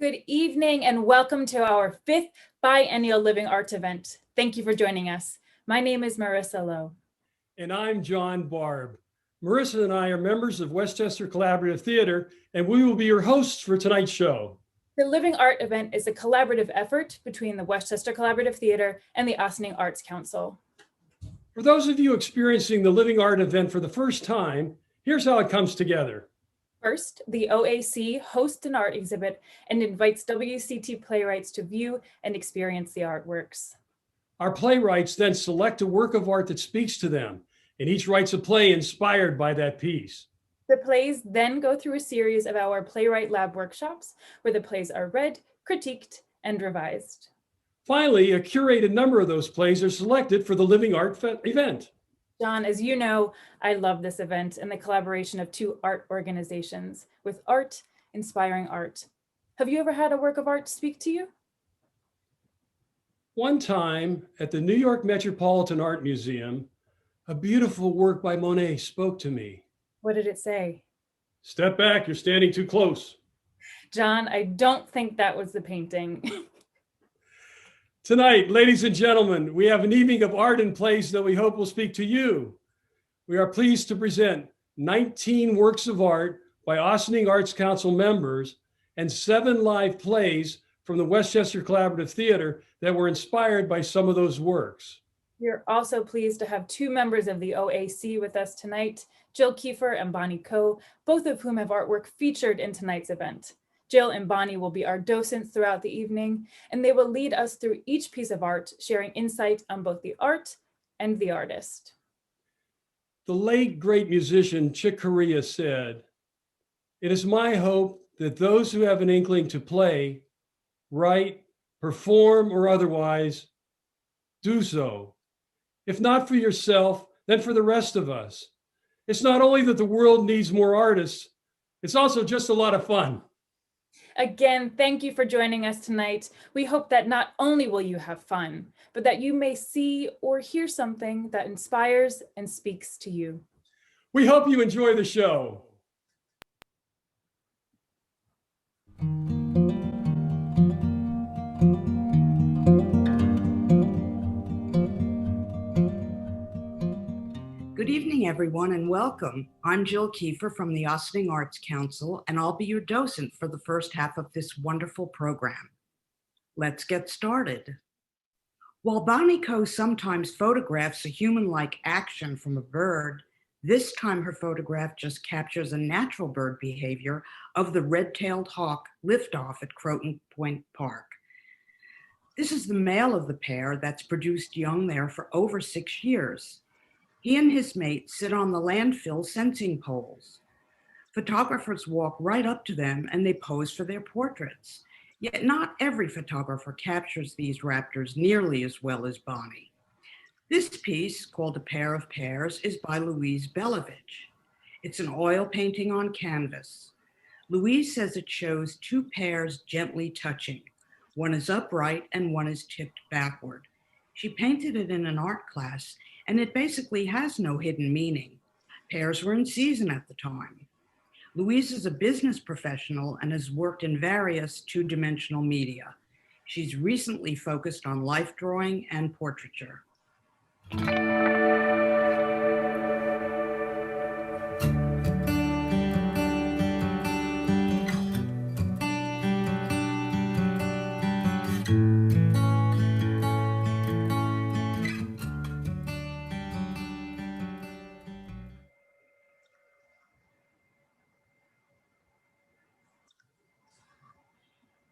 Good evening and welcome to our 5th biennial Living Arts event. Thank you for joining us. My name is Melissa Nocera. And I'm John Barb. Marissa and I are members of Westchester Collaborative Theater, and we will be your hosts for tonight's show. The Living Art event is a collaborative effort between the Westchester Collaborative Theater and the Ossining Arts Council. For those of you experiencing the Living Art event for the first time, here's how it comes together. First, the OAC hosts an art exhibit and invites WCT playwrights to view and experience the artworks. Our playwrights then select a work of art that speaks to them, and each writes a play inspired by that piece. The plays then go through a series of our Playwright Lab workshops where the plays are read, critiqued, and revised. Finally, a curated number of those plays are selected for the Living Art event. John, as you know, I love this event and the collaboration of 2 art organizations with art inspiring art. Have you ever had a work of art speak to you? One time at the New York Metropolitan Art Museum, a beautiful work by Monet spoke to me. What did it say? Step back, you're standing too close. John, I don't think that was the painting. Tonight, ladies and gentlemen, we have an evening of art and plays that we hope will speak to you. We are pleased to present 19 works of art by Ossining Arts Council members and 7 live plays from the Westchester Collaborative Theater that were inspired by some of those works. We're also pleased to have 2 members of the OAC with us tonight, Jill Kiefer and Bonnie Coe, both of whom have artwork featured in tonight's event. Jill and Bonnie will be our docents throughout the evening, and they will lead us through each piece of art, sharing insight on both the art and the artist. The late great musician Chick Corea said, "It is my hope that those who have an inkling to play, write, perform, or otherwise, do so. If not for yourself, then for the rest of us. It's not only that the world needs more artists, it's also just a lot of fun." Again, thank you for joining us tonight. We hope that not only will you have fun, but that you may see or hear something that inspires and speaks to you. We hope you enjoy the show. Good evening, everyone, and welcome. I'm Jill Kiefer from the Ossining Arts Council, and I'll be your docent for the first half of this wonderful program. Let's get started. While Bonnie Coe sometimes photographs a human-like action from a bird, this time her photograph just captures a natural bird behavior of the red-tailed hawk liftoff at Croton Point Park. This is the male of the pair that's produced young there for over 6 years. He and his mate sit on the landfill sensing poles. Photographers walk right up to them and they pose for their portraits. Yet not every photographer captures these raptors nearly as well as Bonnie. This piece, called A Pair of Pairs, is by Louise Belevich. It's an oil painting on canvas. Louise says it shows 2 pairs gently touching. One is upright and one is tipped backward. She painted it in an art class, and it basically has no hidden meaning. Pears were in season at the time. Louise is a business professional and has worked in various two-dimensional media. She's recently focused on life drawing and portraiture.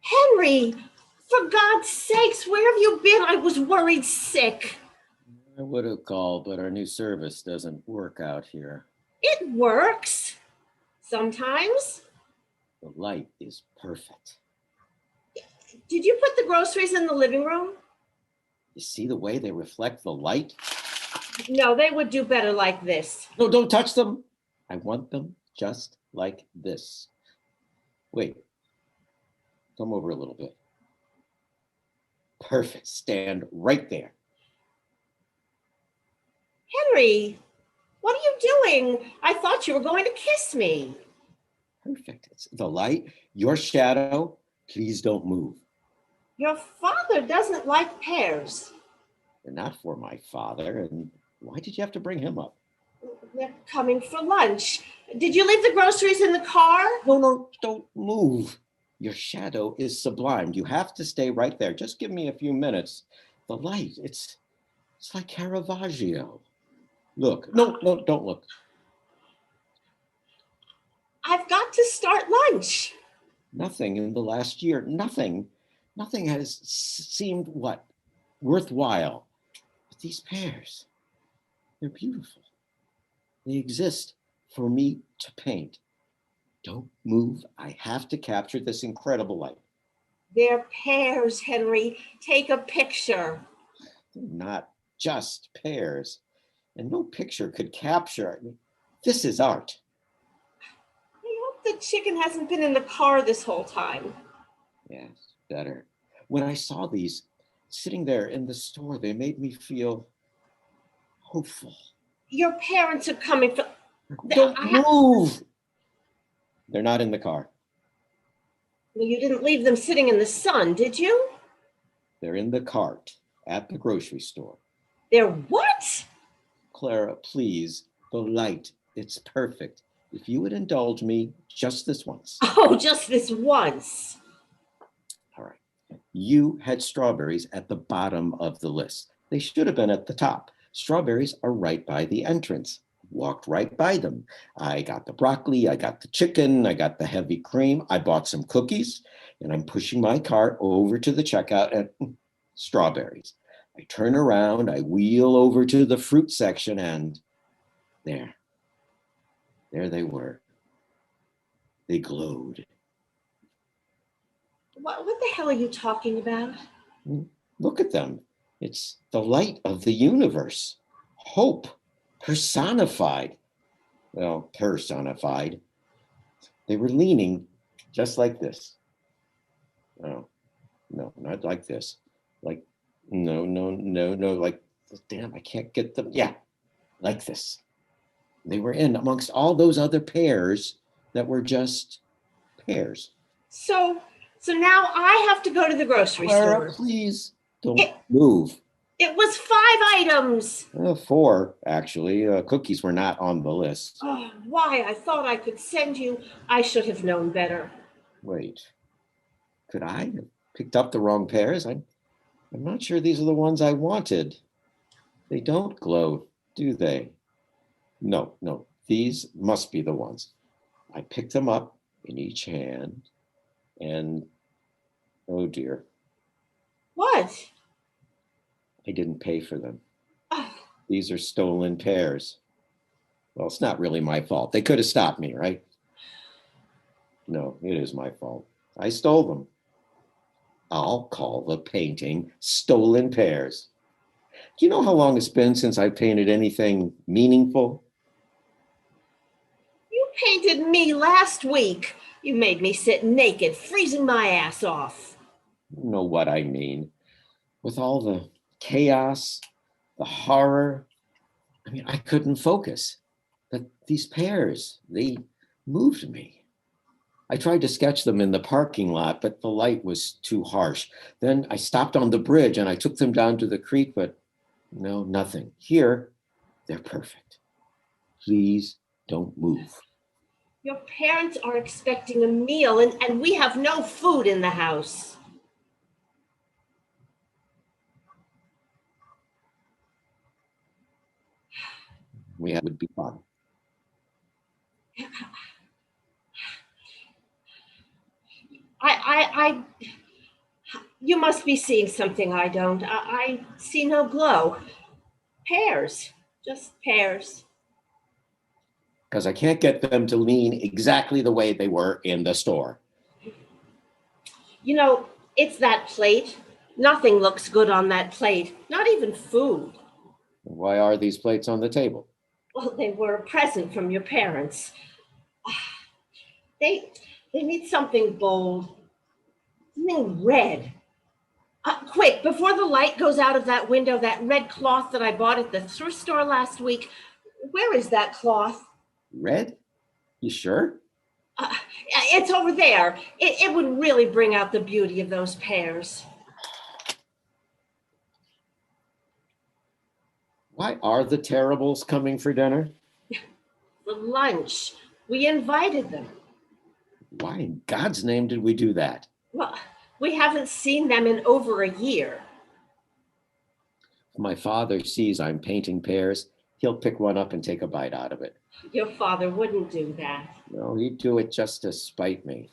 Henry, for God's sakes, where have you been? I was worried sick. I would have called, but our new service doesn't work out here. It works. Sometimes. The light is perfect. Did you put the groceries in the living room? You see the way they reflect the light? No, they would do better like this. No, don't touch them. I want them just like this. Wait. Come over a little bit. Perfect. Stand right there. Henry, what are you doing? I thought you were going to kiss me. Perfect. It's the light, your shadow. Please don't move. Your father doesn't like pears. They're not for my father. And why did you have to bring him up? They're coming for lunch. Did you leave the groceries in the car? No, don't move. Your shadow is sublimed. You have to stay right there. Just give me a few minutes. The light, it's like Caravaggio. Look, no, don't look. I've got to start lunch. Nothing in the last year, nothing has seemed worthwhile. But these pears, they're beautiful. They exist for me to paint. Don't move. I have to capture this incredible light. They're pears, Henry. Take a picture. They're not just pears. And no picture could capture. This is art. I hope the chicken hasn't been in the car this whole time. Yes, better. When I saw these sitting there in the store, they made me feel hopeful. Your parents are coming for... Don't move. They're not in the car. Well, you didn't leave them sitting in the sun, did you? They're in the cart at the grocery store. They're what? Clara, please, the light, it's perfect. If you would indulge me just this once. Oh, just this once. All right. You had strawberries at the bottom of the list. They should have been at the top. Strawberries are right by the entrance. Walked right by them. I got the broccoli, I got the chicken, I got the heavy cream. I bought some cookies, and I'm pushing my cart over to the checkout and strawberries. I turn around, I wheel over to the fruit section, and there they were. They glowed. What the hell are you talking about? Look at them. It's the light of the universe. Hope personified. Well, personified. They were leaning just like this. Oh, no, not like this. Like, no, like, damn, I can't get them. Yeah, like this. They were in amongst all those other pears that were just pears. So now I have to go to the grocery Clara, store. please don't move. It was 5 items. 4, actually. Cookies were not on the list. Oh, why? I thought I could send you. I should have known better. Wait, could I have picked up the wrong pears? I'm not sure these are the ones I wanted. They don't glow, do they? No, these must be the ones. I picked them up in each hand and, oh dear. What? I didn't pay for them. Oh. These are stolen pears. Well, it's not really my fault. They could have stopped me, right? No, it is my fault. I stole them. I'll call the painting Stolen Pears. Do you know how long it's been since I painted anything meaningful? You painted me last week. You made me sit naked, freezing my ass off. You know what I mean. With all the chaos, the horror, I couldn't focus. But these pears, they moved me. I tried to sketch them in the parking lot, but the light was too harsh. Then I stopped on the bridge and I took them down to the creek, but no, nothing. Here, they're perfect. Please don't move. Your parents are expecting a meal and we have no food in the house. Would be fun. You must be seeing something I don't. I see no glow. Pears, just pears. Because I can't get them to lean exactly the way they were in the store. You know, it's that plate. Nothing looks good on that plate, not even food. Why are these plates on the table? Well, they were a present from your parents. They need something bold, something red. Quick, before the light goes out of that window, that red cloth that I bought at the thrift store last week, where is that cloth? Red? You sure? It's over there. It would really bring out the beauty of those pears. Why are the Terribles coming for dinner? For lunch. We invited them. Why in God's name did we do that? Well, we haven't seen them in over a year. If my father sees I'm painting pears, he'll pick one up and take a bite out of it. Your father wouldn't do that. No, he'd do it just to spite me.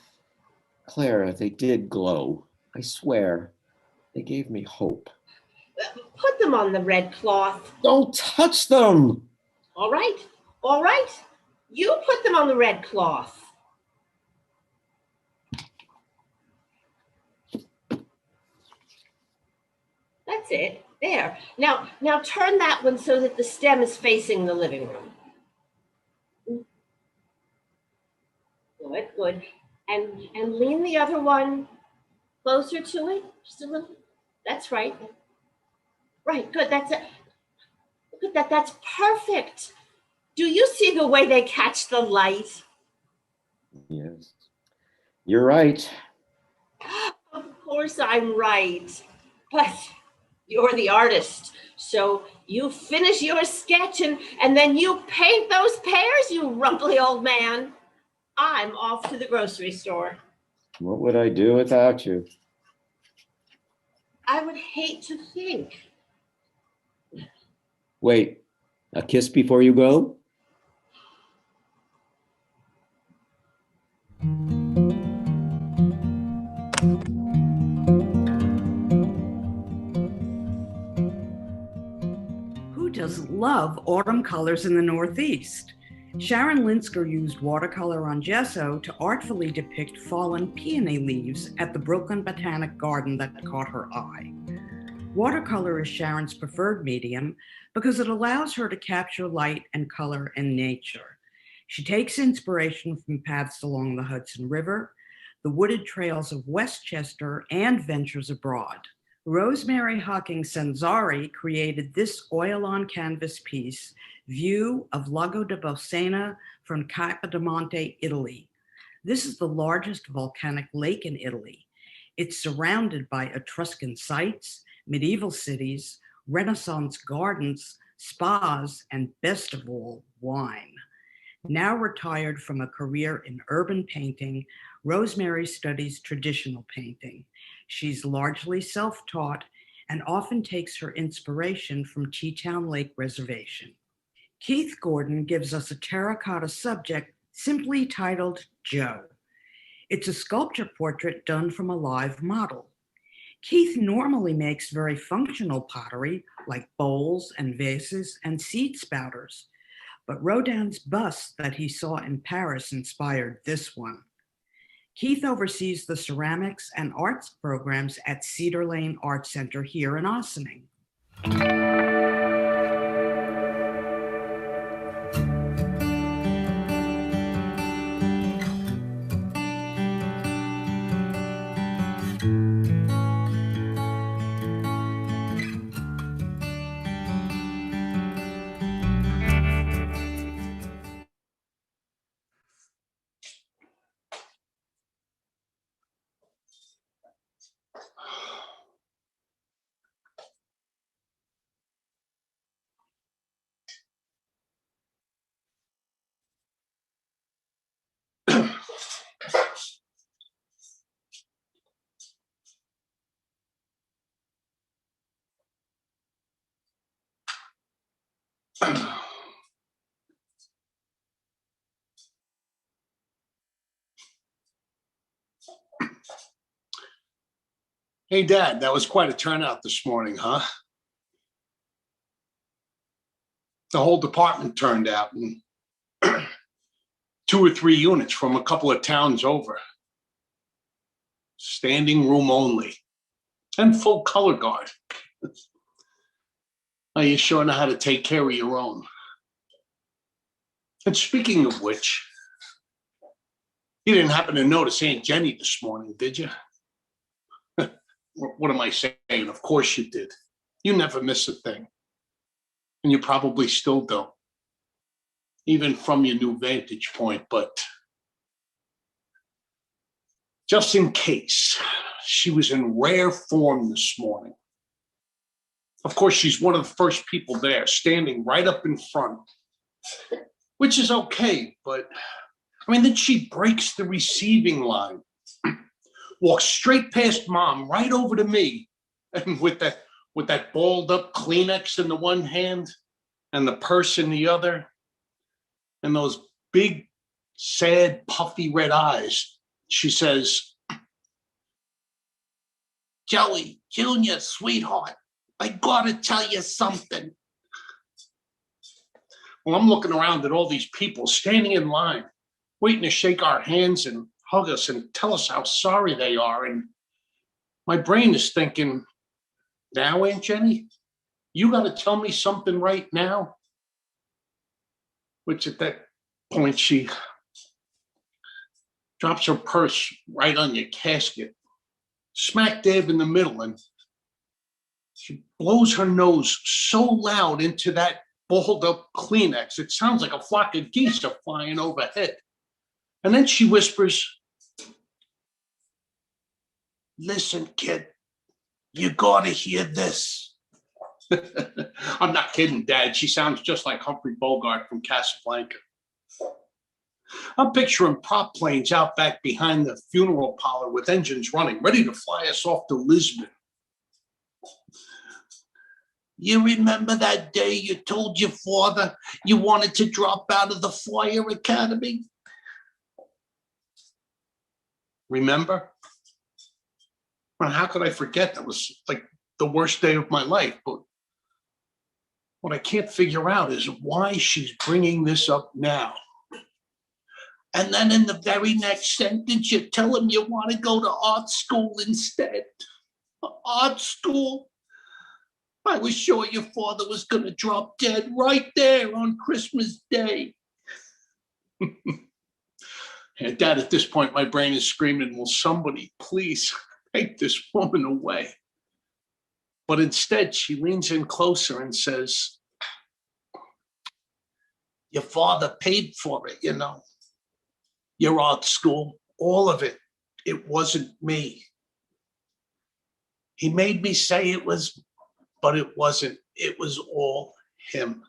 Clara, they did glow. I swear. They gave me hope. Put them on the red cloth. Don't touch them! All right, all right. You put them on the red cloth. That's it. There. Now turn that one so that the stem is facing the living room. Good, good. And lean the other one closer to it, just a little. That's right. Right, good. That's it. Look at that. That's perfect. Do you see the way they catch the light? Yes. You're right. Of course I'm right. But you're the artist. So you finish your sketch and then you paint those pears, you rumply old man. I'm off to the grocery store. What would I do without you? I would hate to think. Wait, a kiss before you go? Who doesn't love autumn colors in the Northeast? Sharon Linsker used watercolor on gesso to artfully depict fallen peony leaves at the Brooklyn Botanic Garden that caught her eye. Watercolor is Sharon's preferred medium because it allows her to capture light and color in nature. She takes inspiration from paths along the Hudson River, the wooded trails of Westchester, and ventures abroad. Rosemary Hawking-Sanzari created this oil-on-canvas piece, View of Lago di Bolsena from Capodimonte, Italy. This is the largest volcanic lake in Italy. It's surrounded by Etruscan sites, medieval cities, Renaissance gardens, spas, and best of all, wine. Now retired from a career in urban painting, Rosemary studies traditional painting. She's largely self-taught and often takes her inspiration from Teatown Lake Reservation. Keith Gordon gives us a terracotta subject simply titled Joe. It's a sculpture portrait done from a live model. Keith normally makes very functional pottery like bowls and vases and seed spouters, but Rodin's bust that he saw in Paris inspired this one. Keith oversees the ceramics and arts programs at Cedar Lane Art Center here in Ossining. Hey, Dad, that was quite a turnout this morning, huh? The whole department turned out, and 2 or 3 units from a couple of towns over. Standing room only, and full color guard. Oh, you sure know how to take care of your own. And speaking of which, you didn't happen to notice Aunt Jenny this morning, did you? What am I saying? Of course you did. You never miss a thing. And you probably still don't, even from your new vantage point. But just in case, she was in rare form this morning. Of course, she's one of the first people there, standing right up in front, which is okay, but I mean, then she breaks the receiving line, walks straight past Mom, right over to me, and with that balled up Kleenex in the one hand and the purse in the other, and those big, sad, puffy red eyes, she says, "Joey, Junior, sweetheart, I gotta tell you something." Well, I'm looking around at all these people standing in line, waiting to shake our hands and hug us and tell us how sorry they are. And my brain is thinking, now, Aunt Jenny, you got to tell me something right now? Which at that point, she drops her purse right on your casket, smack dab in the middle, and she blows her nose so loud into that balled up Kleenex, it sounds like a flock of geese are flying overhead. And then she whispers, "Listen, kid, you gotta hear this." I'm not kidding, Dad. She sounds just like Humphrey Bogart from Casablanca. I'm picturing prop planes out back behind the funeral parlor with engines running, ready to fly us off to Lisbon. "You remember that day you told your father you wanted to drop out of the fire academy?" Remember? Well, how could I forget? That was like the worst day of my life. But what I can't figure out is why she's bringing this up now. And then in the very next sentence, you tell him you want to go to art school instead. Art school? I was sure your father was going to drop dead right there on Christmas Day. And Dad, at this point, my brain is screaming, will somebody please take this woman away? But instead, she leans in closer and says, "Your father paid for it, you know. Your art school, all of it. It wasn't me. He made me say it was, but it wasn't. It was all him."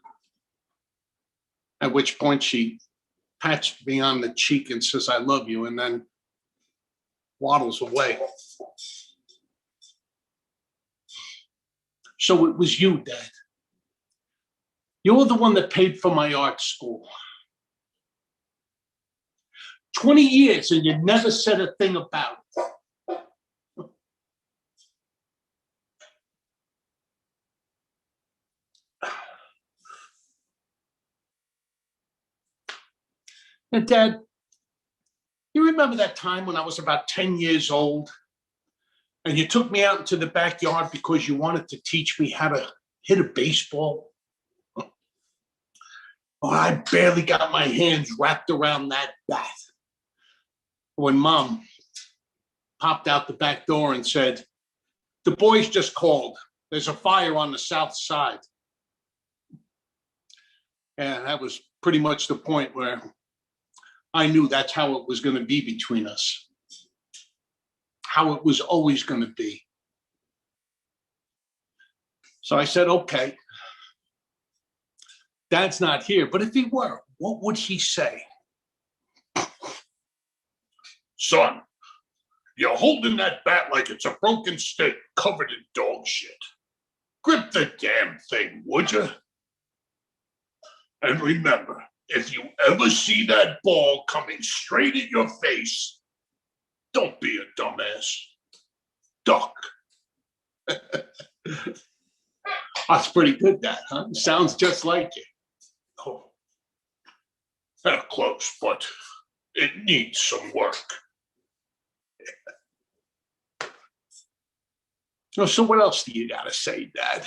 At which point she pats me on the cheek and says, "I love you," and then waddles away. So it was you, Dad. You're the one that paid for my art school. 20 years and you never said a thing about it. And Dad, you remember that time when I was about 10 years old and you took me out into the backyard because you wanted to teach me how to hit a baseball? Well, I barely got my hands wrapped around that bat when Mom popped out the back door and said, "The boys just called. There's a fire on the south side." And that was pretty much the point where I knew that's how it was going to be between us, how it was always going to be. So I said, okay, Dad's not here, but if he were, what would he say? "Son, you're holding that bat like it's a broken stick covered in dog shit. Grip the damn thing, would you? And remember, if you ever see that ball coming straight at your face, don't be a dumbass. Duck That's pretty good, that, huh? Sounds just like you. Oh, close, but it needs some work. Oh, so what else do you gotta say, Dad?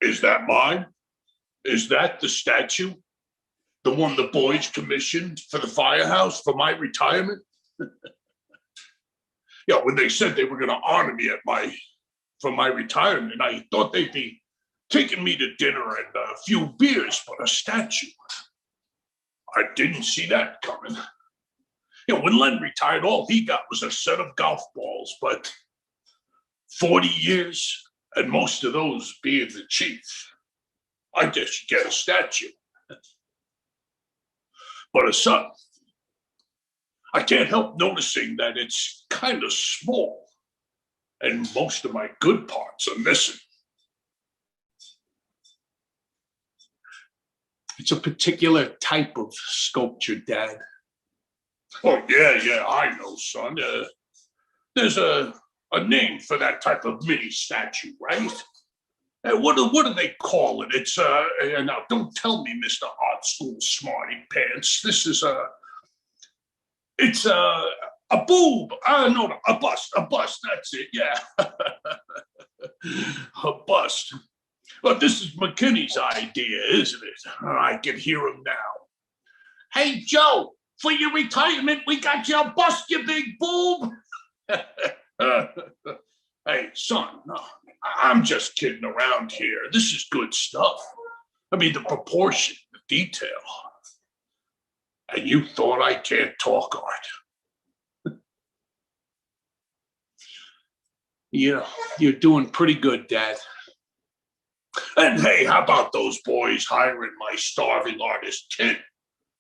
Is that mine? Is that the statue? The one the boys commissioned for the firehouse for my retirement? Yeah, when they said they were gonna honor me for my retirement, I thought they'd be taking me to dinner and a few beers, but a statue. I didn't see that coming. When Len retired, all he got was a set of golf balls, but 40 years, and most of those being the chief, I guess you get a statue. But a son, I can't help noticing that it's kind of small, and most of my good parts are missing. It's a particular type of sculpture, Dad. Oh, yeah, I know, son. There's a name for that type of mini statue, right? What do they call it? It's now don't tell me, Mr. Art School Smarty Pants. It's a boob. No, a bust. That's it. Yeah, a bust. But this is McKinney's idea, isn't it? I can hear him now. Hey, Joe. For your retirement, we got you a bust, you big boob. Hey, son, no, I'm just kidding around here. This is good stuff. I mean, the proportion, the detail. And you thought I can't talk art. Yeah, you're doing pretty good, Dad. And hey, how about those boys hiring my starving artist kid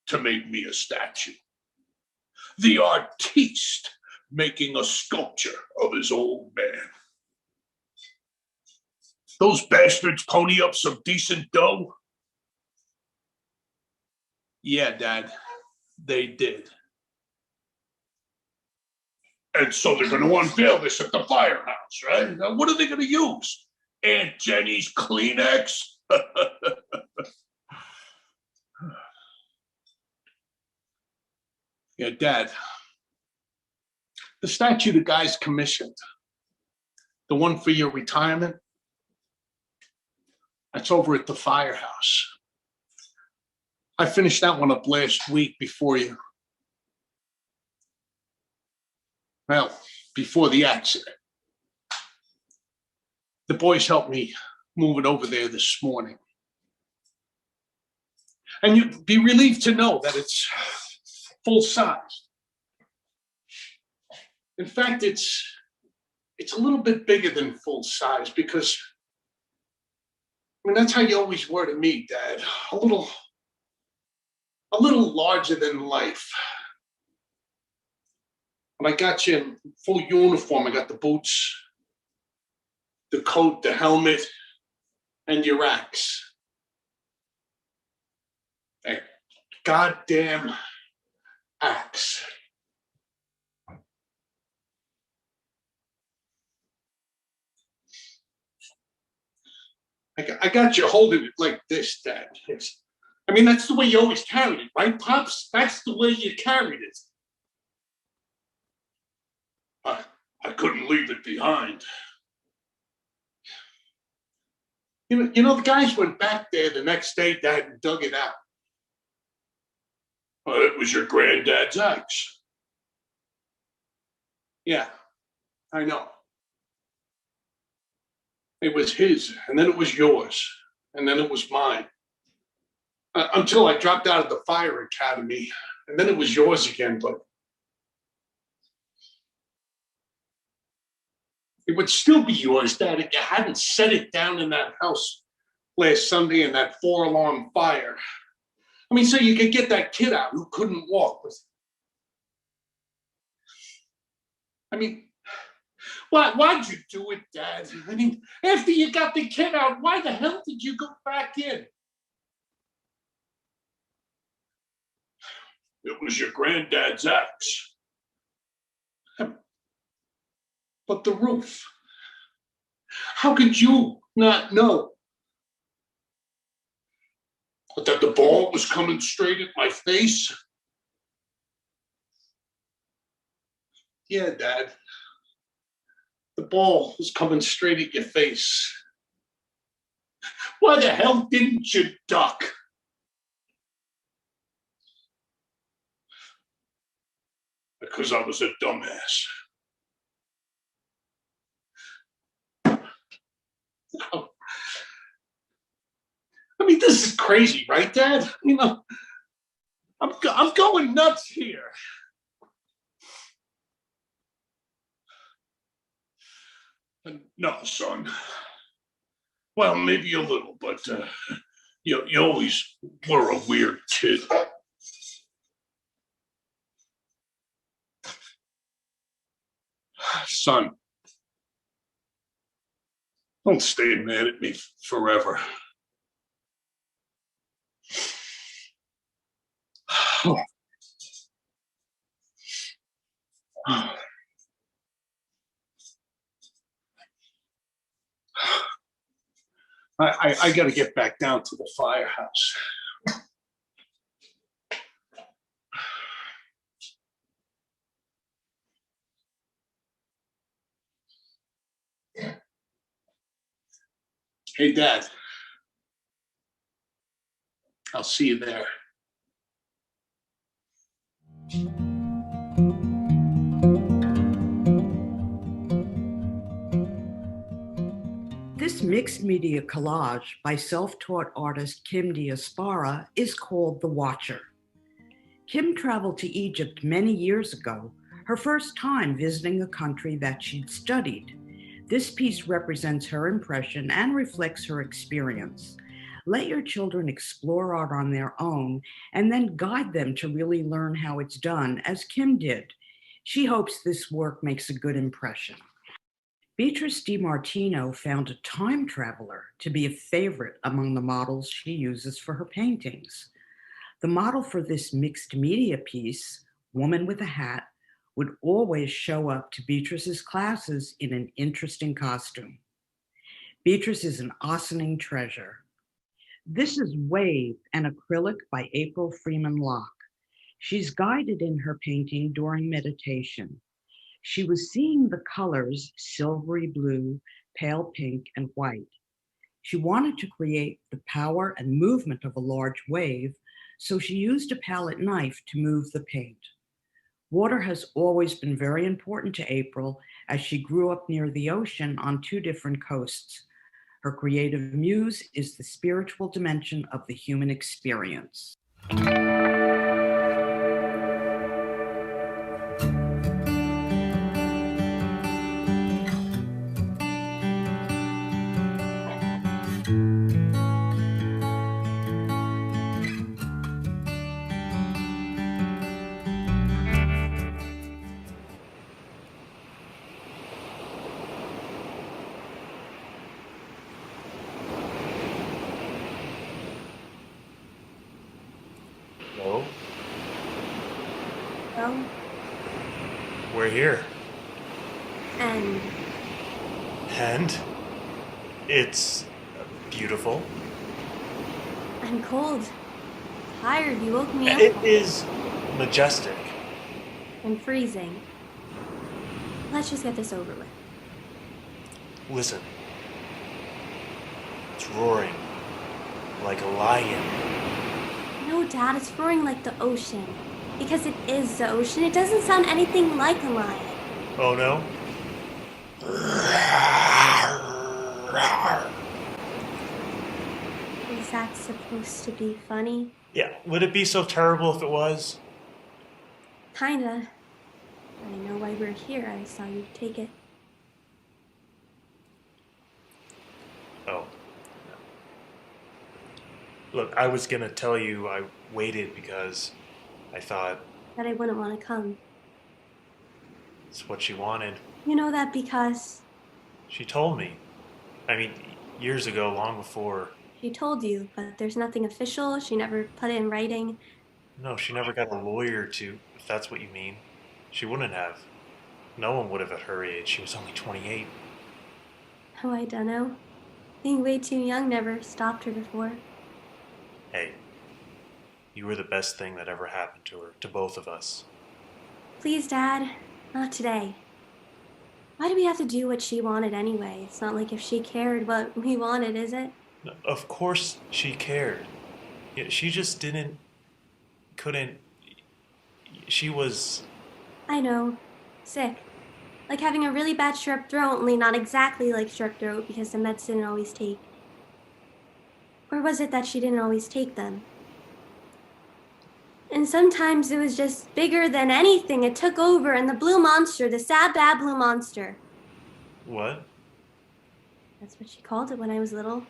to make me a statue? The artiste making a sculpture of his old man. Those bastards pony up some decent dough? Yeah, Dad, they did. And so they're going to unveil this at the firehouse, right? Now, what are they going to use? Aunt Jenny's Kleenex? Yeah, Dad, the statue the guys commissioned, the one for your retirement, that's over at the firehouse. I finished that one up last week before the accident. The boys helped me move it over there this morning. And you'd be relieved to know that it's full size. In fact, it's a little bit bigger than full size because, I mean, that's how you always were to me, Dad. A little larger than life. When I got you in full uniform, I got the boots, the coat, the helmet, and your axe. That goddamn axe. I got you holding it like this, Dad. I mean, that's the way you always carried it, right, Pops? That's the way you carried it. I couldn't leave it behind. You know, the guys went back there the next day, Dad, and dug it out. Well, it was your granddad's axe. Yeah, I know. It was his, and then it was yours, and then it was mine. Until I dropped out of the fire academy, and then it was yours again, but it would still be yours, Dad, if you hadn't set it down in that house last Sunday in that 4-alarm fire. I mean, so you could get that kid out who couldn't walk. I mean, why'd you do it, Dad? I mean, after you got the kid out, why the hell did you go back in? It was your granddad's axe. but the roof. How could you not know that the ball was coming straight at my face? Yeah, Dad. The ball was coming straight at your face. Why the hell didn't you duck? Because I was a dumbass. I mean, this is crazy, right, Dad? You know, I'm going nuts here. No, son. Well, maybe a little, but you always were a weird kid. Son, don't stay mad at me forever. I got to get back down to the firehouse. Hey, Dad. I'll see you there. This mixed media collage by self-taught artist Kim Diaspora is called The Watcher. Kim traveled to Egypt many years ago, her first time visiting a country that she'd studied. This piece represents her impression and reflects her experience. Let your children explore art on their own and then guide them to really learn how it's done, as Kim did. She hopes this work makes a good impression. Beatrice DiMartino found a time traveler to be a favorite among the models she uses for her paintings. The model for this mixed media piece, Woman with a Hat, would always show up to Beatrice's classes in an interesting costume. Beatrice is an Ossining treasure. This is Wave, an acrylic by April Freeman Locke. She's guided in her painting during meditation. She was seeing the colors silvery blue, pale pink, and white. She wanted to create the power and movement of a large wave, so she used a palette knife to move the paint. Water has always been very important to April, as she grew up near the ocean on 2 different coasts. Her creative muse is the spiritual dimension of the human experience. Hello? Well, We're here. and And it's beautiful. I'm cold. Tired. You woke me up. It is majestic. I'm freezing. Let's just get this over with. Listen. It's roaring like a lion. No, Dad, it's roaring like the ocean. Because it is the ocean. It doesn't sound anything like a lion. Oh no? Is that supposed to be funny? Yeah, would it be so terrible if it was? Kinda. I know why we're here. I saw you take it. Oh. Look, I was gonna tell you I waited because I thought That I wouldn't want to come. it's what she wanted. You know that because She told me. I mean, years ago, long before. she told you, but there's nothing official. She never put it in writing. No, she never got a lawyer to, if that's what you mean. She wouldn't have. No one would have at her age. She was only 28. Oh, I dunno. Being way too young never stopped her before. Hey, you were the best thing that ever happened to her, to both of us. Please, Dad, not today. Why do we have to do what she wanted anyway? It's not like if she cared what we wanted, is it? Of course she cared. She just couldn't. She was. I know. Sick. Like having a really bad strep throat, only not exactly like strep throat because the meds didn't always take. Or was it that she didn't always take them? And sometimes it was just bigger than anything. It took over, and the blue monster, the sad, bad blue monster. What? That's what she called it when I was little.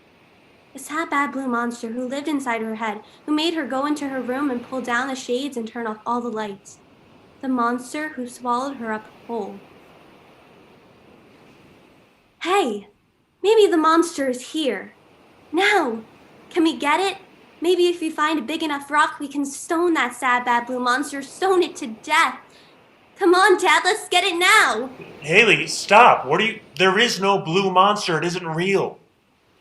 The sad, bad blue monster who lived inside her head, who made her go into her room and pull down the shades and turn off all the lights. The monster who swallowed her up whole. Hey, maybe the monster is here. Now, can we get it? Maybe if we find a big enough rock, we can stone that sad, bad blue monster, stone it to death. Come on, Dad, let's get it now. Haley, stop! There is no blue monster. It isn't real.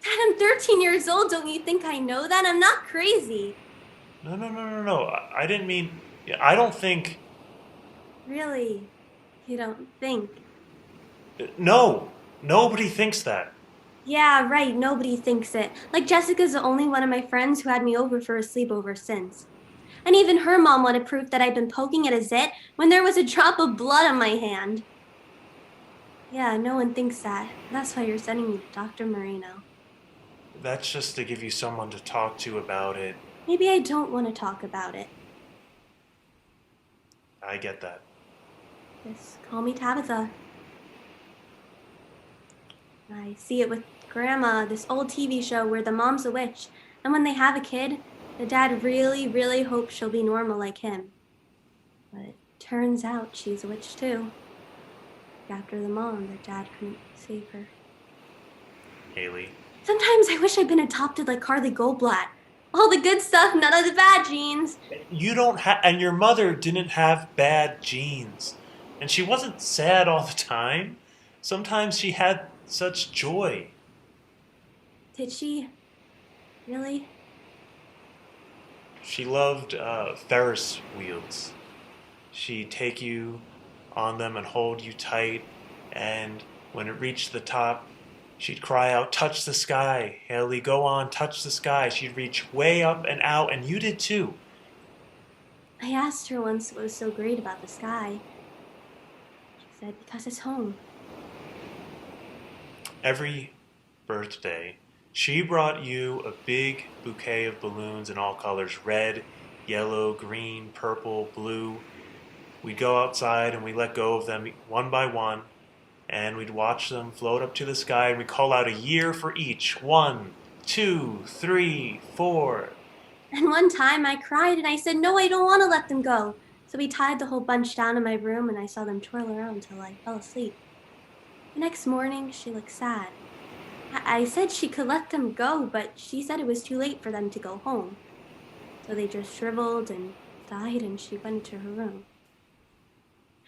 Dad, I'm 13 years old. Don't you think I know that? I'm not crazy. No. I didn't mean. I don't think. Really? You don't think? No, nobody thinks that. Yeah, right, nobody thinks it. Like Jessica's the only one of my friends who had me over for a sleepover since. And even her mom wanted proof that I'd been poking at a zit when there was a drop of blood on my hand. Yeah, no one thinks that. That's why you're sending me to Dr. Moreno. That's just to give you someone to talk to about it. Maybe I don't want to talk about it. I get that. Just call me Tabitha. I see it with Grandma, this old TV show where the mom's a witch, and when they have a kid, the dad really, really hopes she'll be normal like him. But it turns out she's a witch too. After the mom, the dad couldn't save her. Haley. Sometimes I wish I'd been adopted like Carly Goldblatt. All the good stuff, none of the bad genes. You don't have, and your mother didn't have bad genes. And she wasn't sad all the time. Sometimes she had such joy. Did she? Really? She loved Ferris wheels. She'd take you on them and hold you tight, and when it reached the top, she'd cry out, "Touch the sky, Haley, go on, touch the sky." She'd reach way up and out, and you did too. I asked her once what was so great about the sky. She said, because it's home. Every birthday, she brought you a big bouquet of balloons in all colors: red, yellow, green, purple, blue. We'd go outside and we'd let go of them one by one, and we'd watch them float up to the sky, and we'd call out a year for each. 1, 2, 3, 4. And one time I cried and I said, no, I don't want to let them go. So we tied the whole bunch down in my room and I saw them twirl around until I fell asleep. The next morning, she looked sad. I said she could let them go, but she said it was too late for them to go home. So they just shriveled and died, and she went to her room.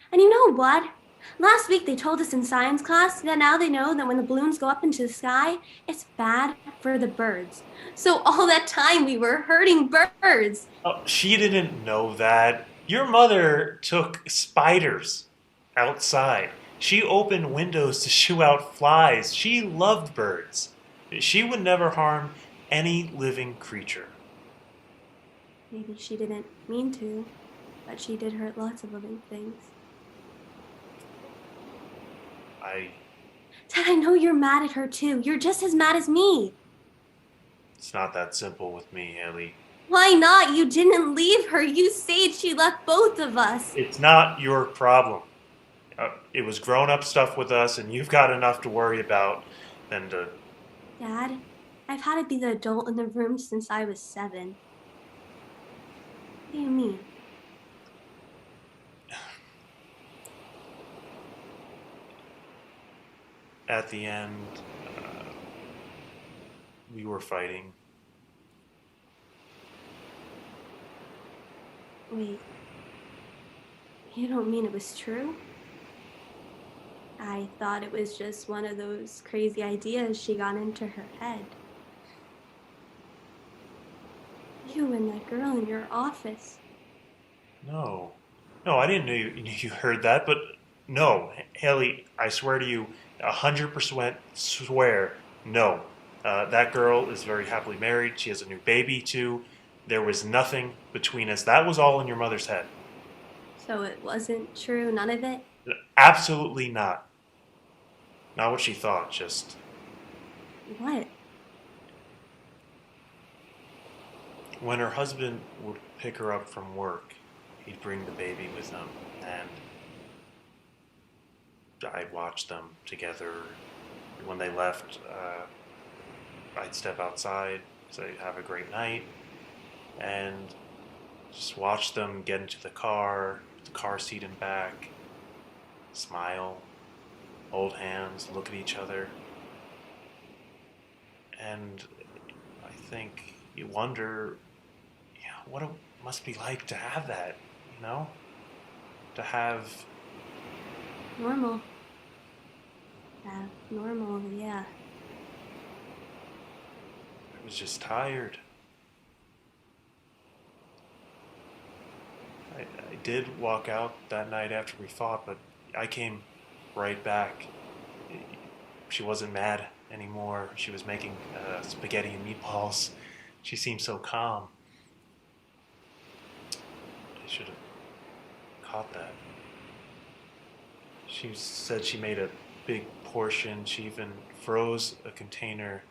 And you know what? Last week they told us in science class that now they know that when the balloons go up into the sky, it's bad for the birds. So all that time we were hurting birds. Oh, she didn't know that. Your mother took spiders outside. She opened windows to shoo out flies. She loved birds. She would never harm any living creature. Maybe she didn't mean to, but she did hurt lots of living things. Dad, I know you're mad at her too. You're just as mad as me. It's not that simple with me, Haley. Why not? You didn't leave her. You said she left both of us. It's not your problem. It was grown-up stuff with us, and you've got enough to worry about than to... Dad, I've had to be the adult in the room since I was 7. What do you mean? At the end, we were fighting. Wait. You don't mean it was true? I thought it was just one of those crazy ideas she got into her head. You and that girl in your office. No. No, I didn't know you heard that, but no. Haley, I swear to you, 100% swear, no. That girl is very happily married. She has a new baby, too. There was nothing between us. That was all in your mother's head. So it wasn't true, none of it? Absolutely not. Not what she thought, just... What? When her husband would pick her up from work, he'd bring the baby with him, and I'd watch them together. When they left, I'd step outside, say, have a great night, and just watch them get into the car seat and back, smile, hold hands, look at each other. And I think you wonder, what it must be like to have that, To have... Normal. Normal, yeah. I was just tired. I did walk out that night after we fought, but I came right back. She wasn't mad anymore. She was making spaghetti and meatballs. She seemed so calm. I should have caught that. She said she made a big portion. She even froze a container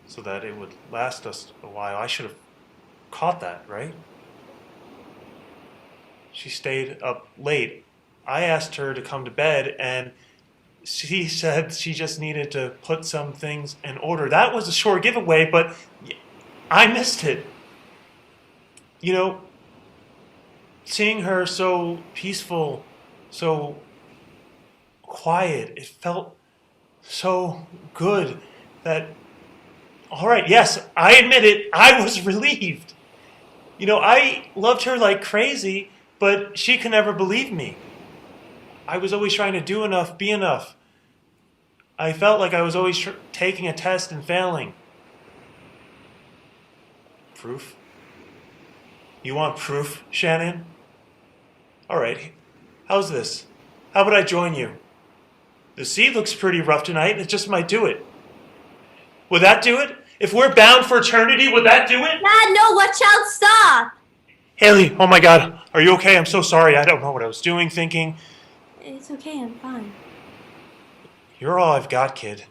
so that it would last us a while. I should have caught that, right? She stayed up late. I asked her to come to bed, and she said she just needed to put some things in order. That was a sure giveaway, but I missed it. Seeing her so peaceful, so quiet, it felt so good that, all right, yes, I admit it, I was relieved. I loved her like crazy, but she could never believe me. I was always trying to do enough, be enough. I felt like I was always taking a test and failing. Proof? You want proof, Shannon? All right, how's this? How about I join you? The sea looks pretty rough tonight, and it just might do it. Would that do it? If we're bound for eternity, would that do it? Dad, no, watch out, stop! Haley, oh my God, are you okay? I'm so sorry. I don't know what I was doing, thinking. It's okay, I'm fine. You're all I've got, kid.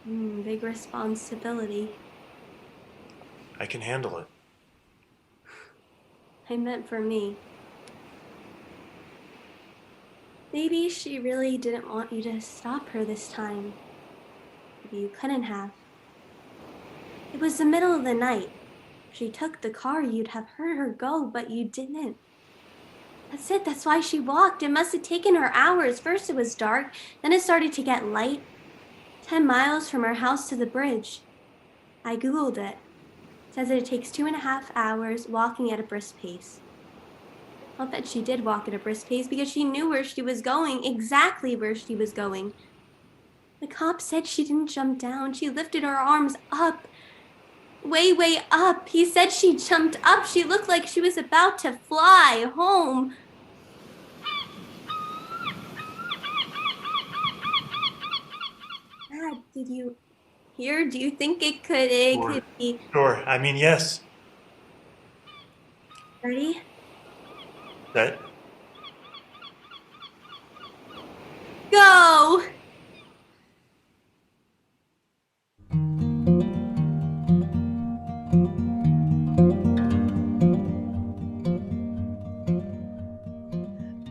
Big responsibility. I can handle it. I meant for me. Maybe she really didn't want you to stop her this time. Maybe you couldn't have. It was the middle of the night. If she took the car, you'd have heard her go, but you didn't. That's it, that's why she walked. It must have taken her hours. First it was dark, then it started to get light. 10 miles from her house to the bridge. I Googled it. It says that it takes 2.5 hours walking at a brisk pace. I'll bet she did walk at a brisk pace because she knew where she was going, exactly where she was going. The cop said she didn't jump down. She lifted her arms up. Way, way up. He said she jumped up. She looked like she was about to fly home. Dad, did you hear? Do you think it could be... Sure, I mean, yes. Ready? That... Go!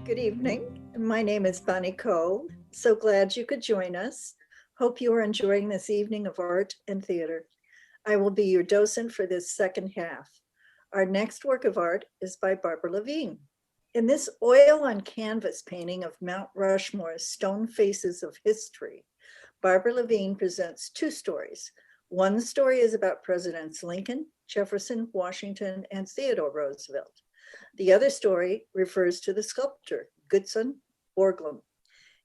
Good evening. My name is Bonnie Coe. So glad you could join us. Hope you are enjoying this evening of art and theater. I will be your docent for this second half. Our next work of art is by Barbara Levine. In this oil on canvas painting of Mount Rushmore's stone faces of history, Barbara Levine presents two stories. One story is about Presidents Lincoln, Jefferson, Washington, and Theodore Roosevelt. The other story refers to the sculptor, Goodson Borglum.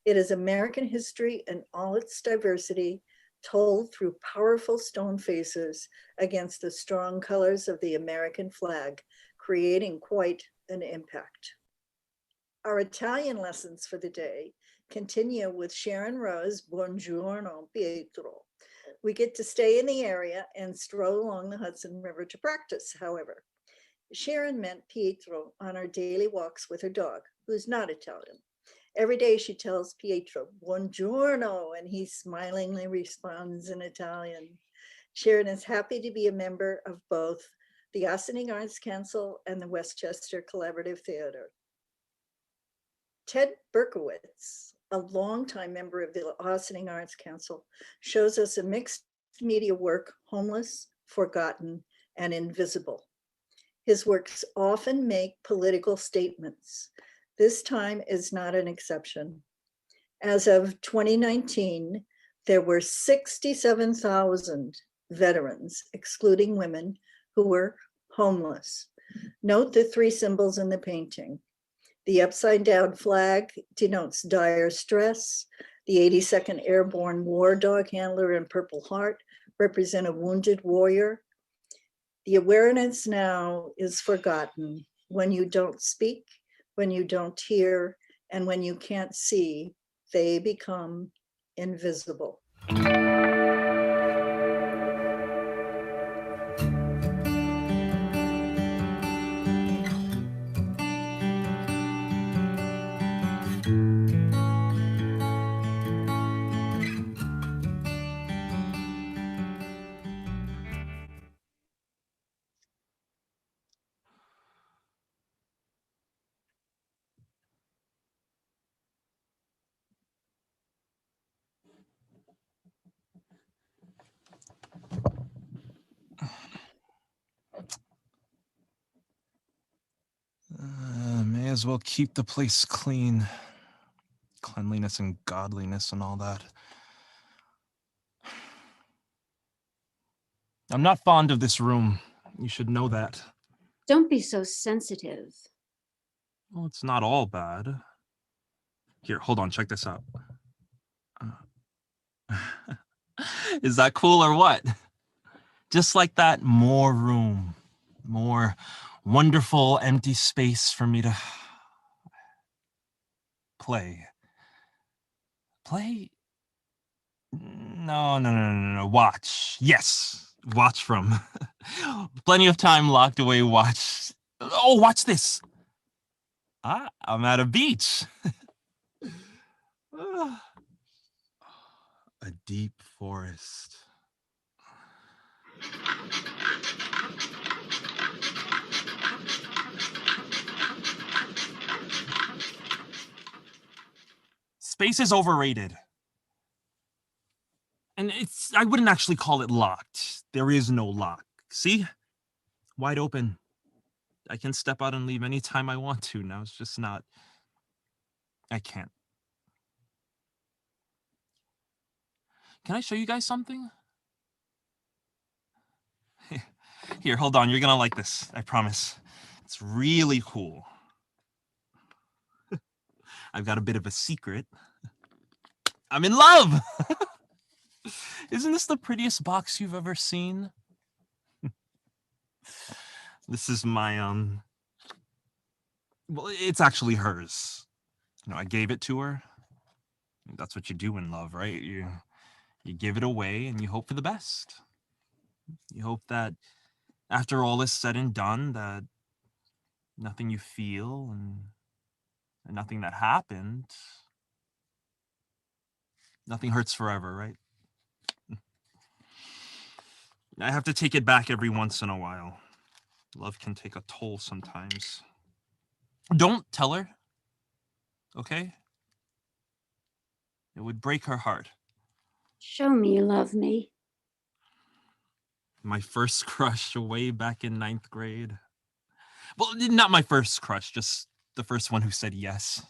It is American history in all its diversity, told through powerful stone faces against the strong colors of the American flag, creating quite an impact. Our Italian lessons for the day continue with Sharon Rowe's Buongiorno Pietro. We get to stay in the area and stroll along the Hudson River to practice, however. Sharon met Pietro on her daily walks with her dog, who's not Italian. Every day she tells Pietro, Buongiorno, and he smilingly responds in Italian. Sharon is happy to be a member of both the Ossining Arts Council and the Westchester Collaborative Theater. Ted Berkowitz, a longtime member of the Ossining Arts Council, shows us a mixed media work, homeless, forgotten, and invisible. His works often make political statements. This time is not an exception. As of 2019, there were 67,000 veterans, excluding women, who were homeless. Note the three symbols in the painting. The upside down flag denotes dire stress. The 82nd Airborne War Dog Handler and Purple Heart represent a wounded warrior. The awareness now is forgotten. When you don't speak, when you don't hear, and when you can't see, they become invisible. May as well keep the place clean. Cleanliness and godliness and all that. I'm not fond of this room. You should know that. Don't be so sensitive. Well, it's not all bad. Here, hold on, check this out. Is that cool or what? Just like that, more room. More wonderful empty space for me to play. Play? No. Watch. Yes. Watch from. Plenty of time locked away. Watch. Oh, watch this. I'm at a beach. A deep forest. Space is overrated. And I wouldn't actually call it locked. There is no lock. See? Wide open. I can step out and leave anytime I want to. Now it's just not. I can't. Can I show you guys something? Here, hold on. You're gonna like this. I promise. It's really cool. I've got a bit of a secret. I'm in love! Isn't this the prettiest box you've ever seen? This is my, well, it's actually hers. You know, I gave it to her. That's what you do in love, right? You give it away and you hope for the best. You hope that after all is said and done, that nothing you feel and nothing that happened, nothing hurts forever, right? I have to take it back every once in a while. Love can take a toll sometimes. Don't tell her, okay? It would break her heart. Show me you love me. My first crush way back in 9th grade. Well, not my first crush, just the first one who said yes.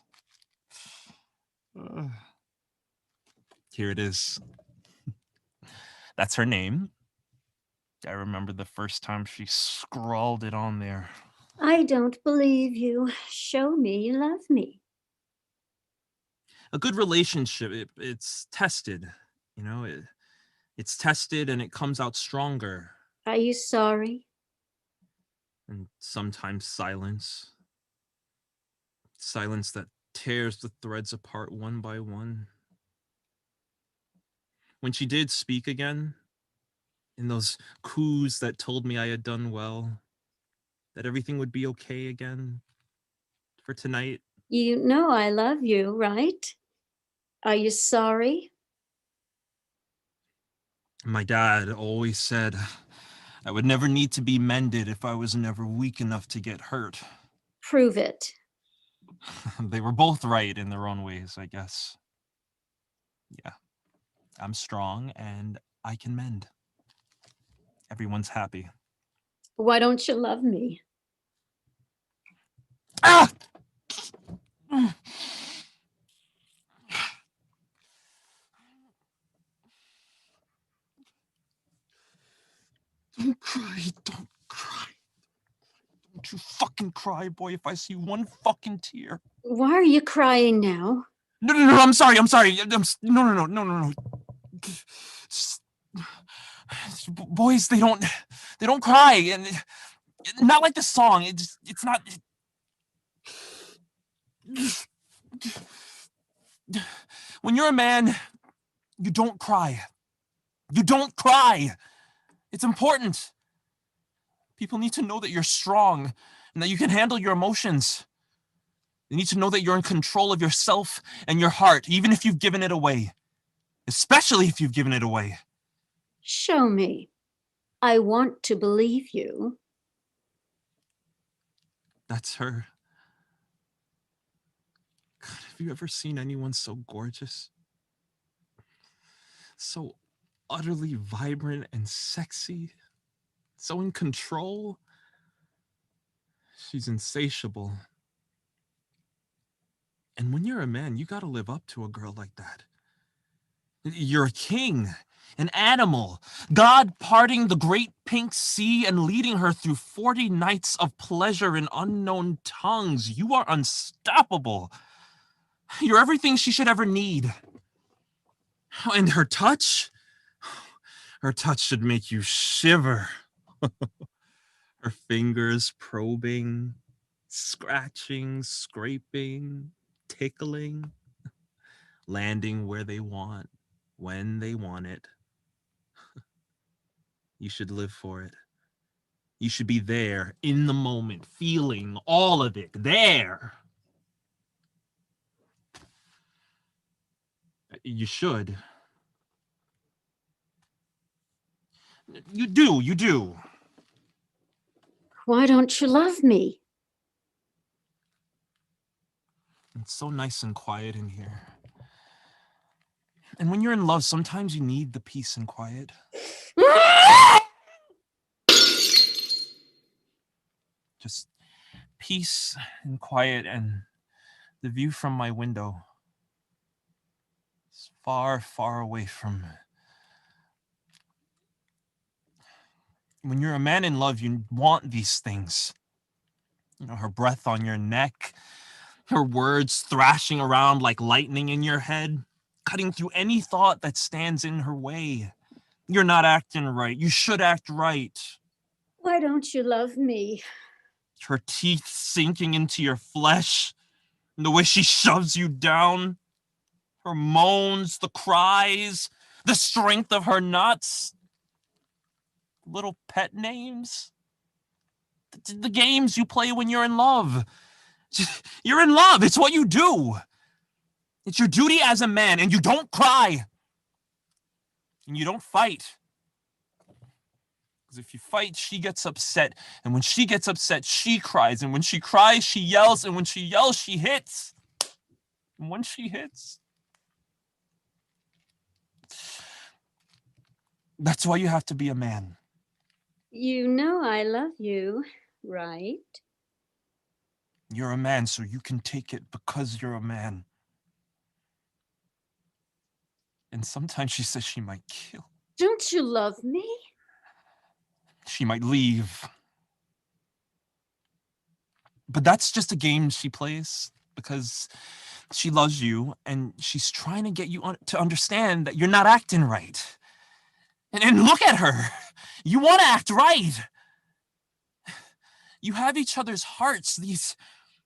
Here it is. That's her name. I remember the first time she scrawled it on there. I don't believe you. Show me you love me. A good relationship, it's tested, you know, it's tested and it comes out stronger. Are you sorry? And sometimes silence. Silence that tears the threads apart one by one. When she did speak again, in those coos that told me I had done well, that everything would be okay again for tonight. You know I love you, right? Are you sorry? My dad always said I would never need to be mended if I was never weak enough to get hurt. Prove it. They were both right in their own ways, I guess. Yeah, I'm strong and I can mend. Everyone's happy. Why don't you love me? Ah! Don't cry, don't cry. Don't you fucking cry, boy, if I see one fucking tear. Why are you crying now? No, I'm sorry. No. Boys, they don't cry, and not like the song. It's not. When you're a man, you don't cry. You don't cry. It's important. People need to know that you're strong and that you can handle your emotions. They need to know that you're in control of yourself and your heart, even if you've given it away. Especially if you've given it away. Show me. I want to believe you. That's her. God, have you ever seen anyone so gorgeous? So utterly vibrant and sexy. So in control. She's insatiable. And when you're a man, you gotta live up to a girl like that. You're a king, an animal, God parting the great pink sea and leading her through 40 nights of pleasure in unknown tongues. You are unstoppable. You're everything she should ever need. And her touch should make you shiver. Her fingers probing, scratching, scraping, tickling, landing where they want, when they want it. You should live for it. You should be there in the moment, feeling all of it, there. You should. You do. Why don't you love me? It's so nice and quiet in here. And when you're in love, sometimes you need the peace and quiet. Just peace and quiet, and the view from my window is far, far away from. When you're a man in love, you want these things. You know, her breath on your neck, her words thrashing around like lightning in your head, cutting through any thought that stands in her way. You're not acting right. You should act right. Why don't you love me? Her teeth sinking into your flesh, and the way she shoves you down, her moans, the cries, the strength of her nuts, little pet names, the games you play when you're in love. You're in love. It's what you do. It's your duty as a man, and you don't cry. And you don't fight. Because if you fight, she gets upset. And when she gets upset, she cries. And when she cries, she yells. And when she yells, she hits. And when she hits, that's why you have to be a man. You know I love you, right? You're a man, so you can take it because you're a man. And sometimes she says she might kill. Don't you love me? She might leave. But that's just a game she plays, because She loves you, and she's trying to get you to understand that you're not acting right. And look at her. You want to act right. You have each other's hearts, these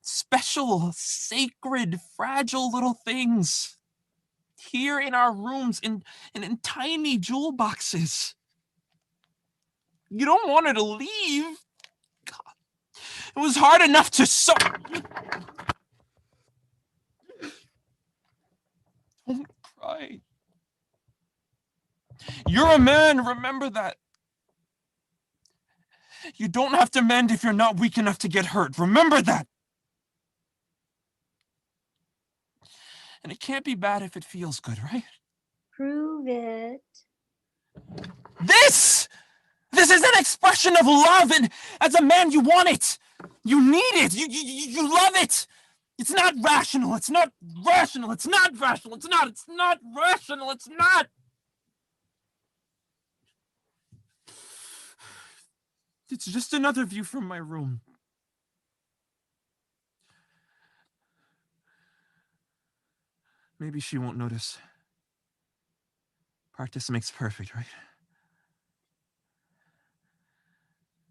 special, sacred, fragile little things here in our rooms in tiny jewel boxes. You don't want her to leave. God, it was hard enough to sew. Don't cry. You're a man, remember that. You don't have to mend if you're not weak enough to get hurt. Remember that. And it can't be bad if it feels good, right? Prove it. This is an expression of love, and as a man, you want it. You need it. You love it. It's not rational. It's not rational. It's not rational. It's not rational. It's not. It's just another view from my room. Maybe she won't notice. Practice makes perfect, right?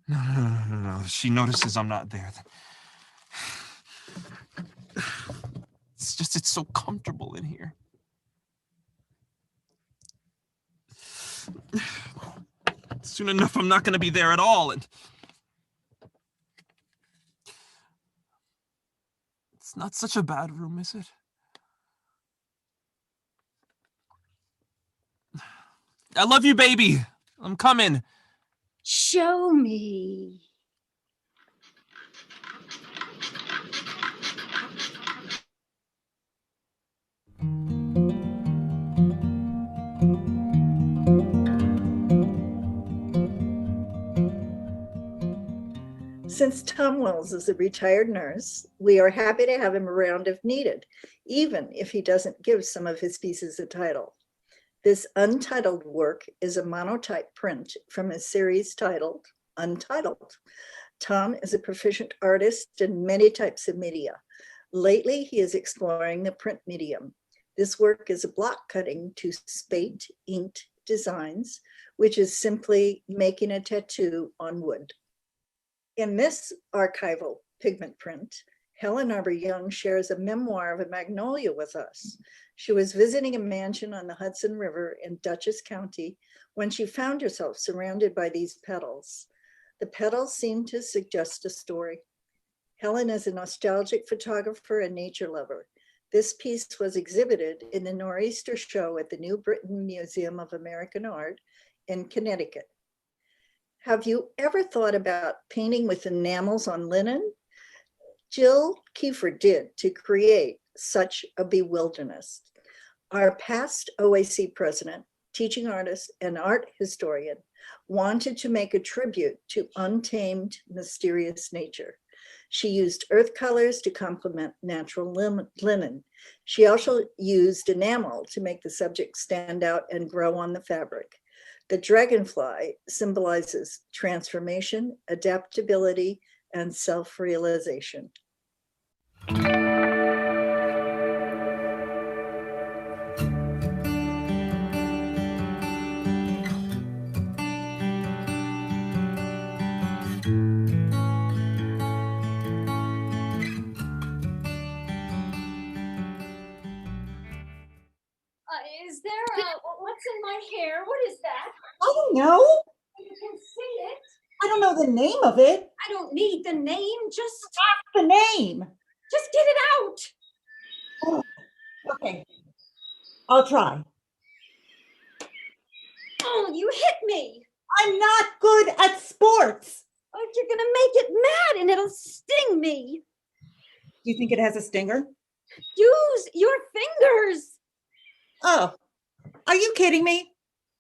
No. She notices I'm not there. It's so comfortable in here. Soon enough, I'm not going to be there at all, and it's not such a bad room, is it? I love you, baby. I'm coming. Show me. Since Tom Wells is a retired nurse, we are happy to have him around if needed, even if he doesn't give some of his pieces a title. This untitled work is a monotype print from a series titled Untitled. Tom is a proficient artist in many types of media. Lately, he is exploring the print medium. This work is a block cutting to spate inked designs, which is simply making a tattoo on wood. In this archival pigment print, Helen Arbor Young shares a memoir of a magnolia with us. She was visiting a mansion on the Hudson River in Dutchess County when she found herself surrounded by these petals. The petals seem to suggest a story. Helen is a nostalgic photographer and nature lover. This piece was exhibited in the Nor'easter Show at the New Britain Museum of American Art in Connecticut. Have you ever thought about painting with enamels on linen? Jill Kiefer did to create such a bewilderness. Our past OAC president, teaching artist, and art historian wanted to make a tribute to untamed, mysterious nature. She used earth colors to complement natural linen. She also used enamel to make the subject stand out and grow on the fabric. The dragonfly symbolizes transformation, adaptability, and self-realization. Is there what's in my hair? What is that? I don't know. You can see it. I don't know the name of it. I don't need the name. Just The name. get it out. Oh, okay. I'll try. Oh, you hit me. I'm not good at sports. Oh, you're gonna make it mad and it'll sting me. Do you think it has a stinger? Use your fingers. Oh, are you kidding me?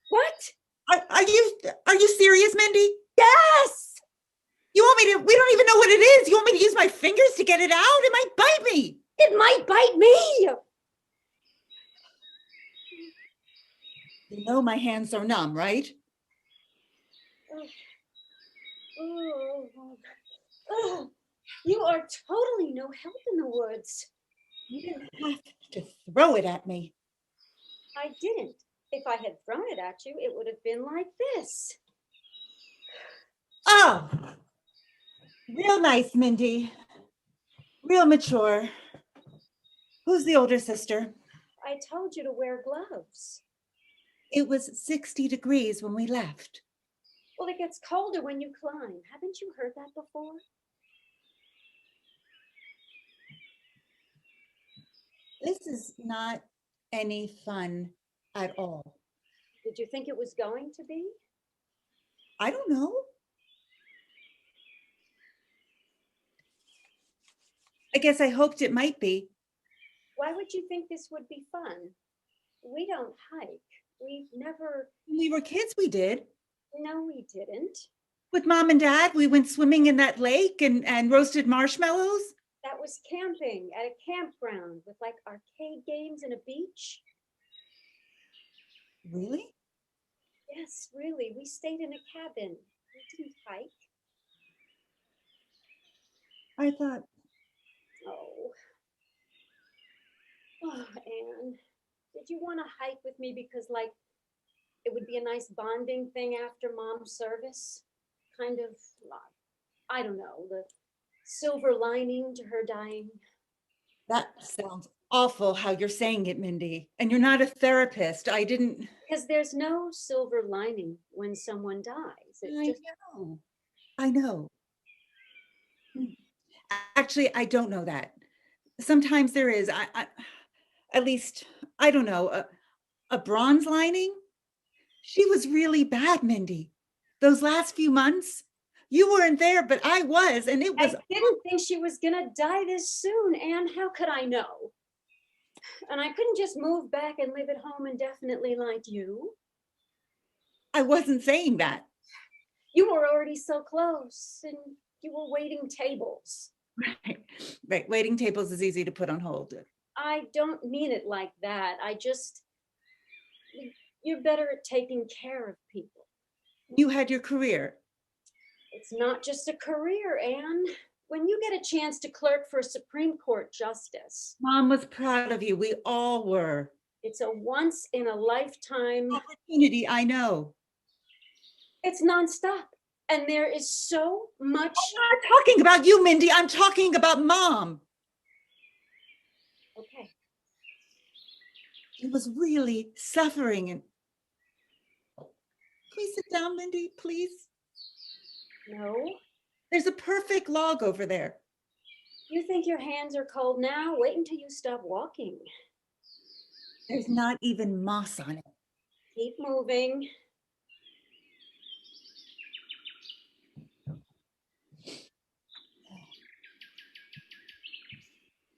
What? Are you serious, Mindy? Yes. You want me to, we don't even know what it is. You want me to use my fingers to get it out? It might bite me. It might bite me. You know my hands are numb, right? You are totally no help in the woods. You didn't have to throw it at me. I didn't. If I had thrown it at you, it would have been like this. Oh, real nice, Mindy. Real mature. Who's the older sister? I told you to wear gloves. It was 60 degrees when we left. Well, it gets colder when you climb. Haven't you heard that before? This is not any fun at all. Did you think it was going to be? I don't know. I guess I hoped it might be. Why would you think this would be fun? We don't hike. We've never. When we were kids, we did. No, we didn't. With Mom and Dad, we went swimming in that lake and roasted marshmallows. That was camping at a campground with like arcade games and a beach. Really? Yes, really. We stayed in a cabin. We didn't hike. I thought. Oh. Oh, Anne. Did you want to hike with me because, like, it would be a nice bonding thing after Mom's service? Kind of, I don't know, the silver lining to her dying. That sounds awful how you're saying it, Mindy. And you're not a therapist. I didn't. Because there's no silver lining when someone dies. I know. Actually, I don't know that. Sometimes there is. At least, I don't know, a bronze lining? She was really bad, Mindy. Those last few months, you weren't there, but I was, and it was. I didn't think she was gonna die this soon, Anne. How could I know? And I couldn't just move back and live at home indefinitely like you. I wasn't saying that. You were already so close, and you were waiting tables. Right. Waiting tables is easy to put on hold. I don't mean it like that. You're better at taking care of people. You had your career. It's not just a career, Anne. When you get a chance to clerk for a Supreme Court justice. Mom was proud of you. We all were. It's a once in a lifetime opportunity, I know. It's nonstop. And there is so much. I'm not talking about you, Mindy. I'm talking about Mom. Okay. She was really suffering. And please sit down, Mindy, please. No. There's a perfect log over there. You think your hands are cold now? Wait until you stop walking. There's not even moss on it. Keep moving.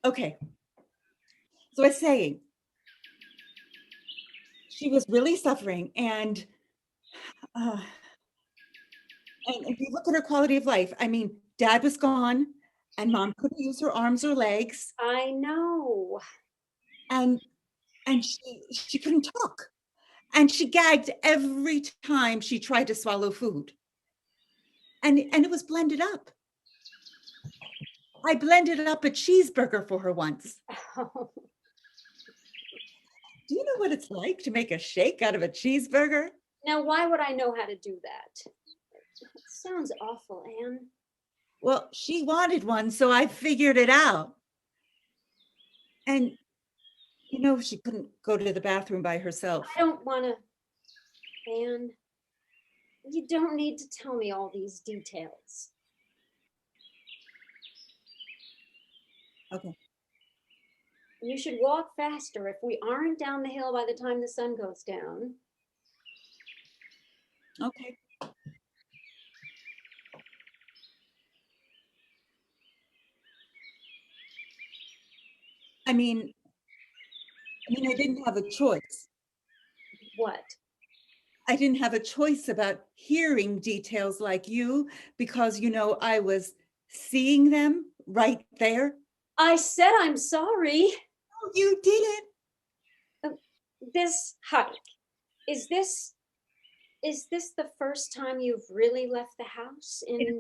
Okay. So I was saying, she was really suffering, and if you look at her quality of life, I mean, Dad was gone, and Mom couldn't use her arms or legs. I know. And she couldn't talk, and she gagged every time she tried to swallow food. And it was blended up. I blended up a cheeseburger for her once. Oh. Do you know what it's like to make a shake out of a cheeseburger? Now, why would I know how to do that? It sounds awful, Anne. Well, she wanted one, so I figured it out. And, you know, she couldn't go to the bathroom by herself. I don't want to, Anne. You don't need to tell me all these details. Okay. You should walk faster if we aren't down the hill by the time the sun goes down. Okay. I mean, I didn't have a choice. What? I didn't have a choice about hearing details like you because, you know, I was seeing them right there. I said I'm sorry. No, you didn't. This hike, is this the first time you've really left the house? I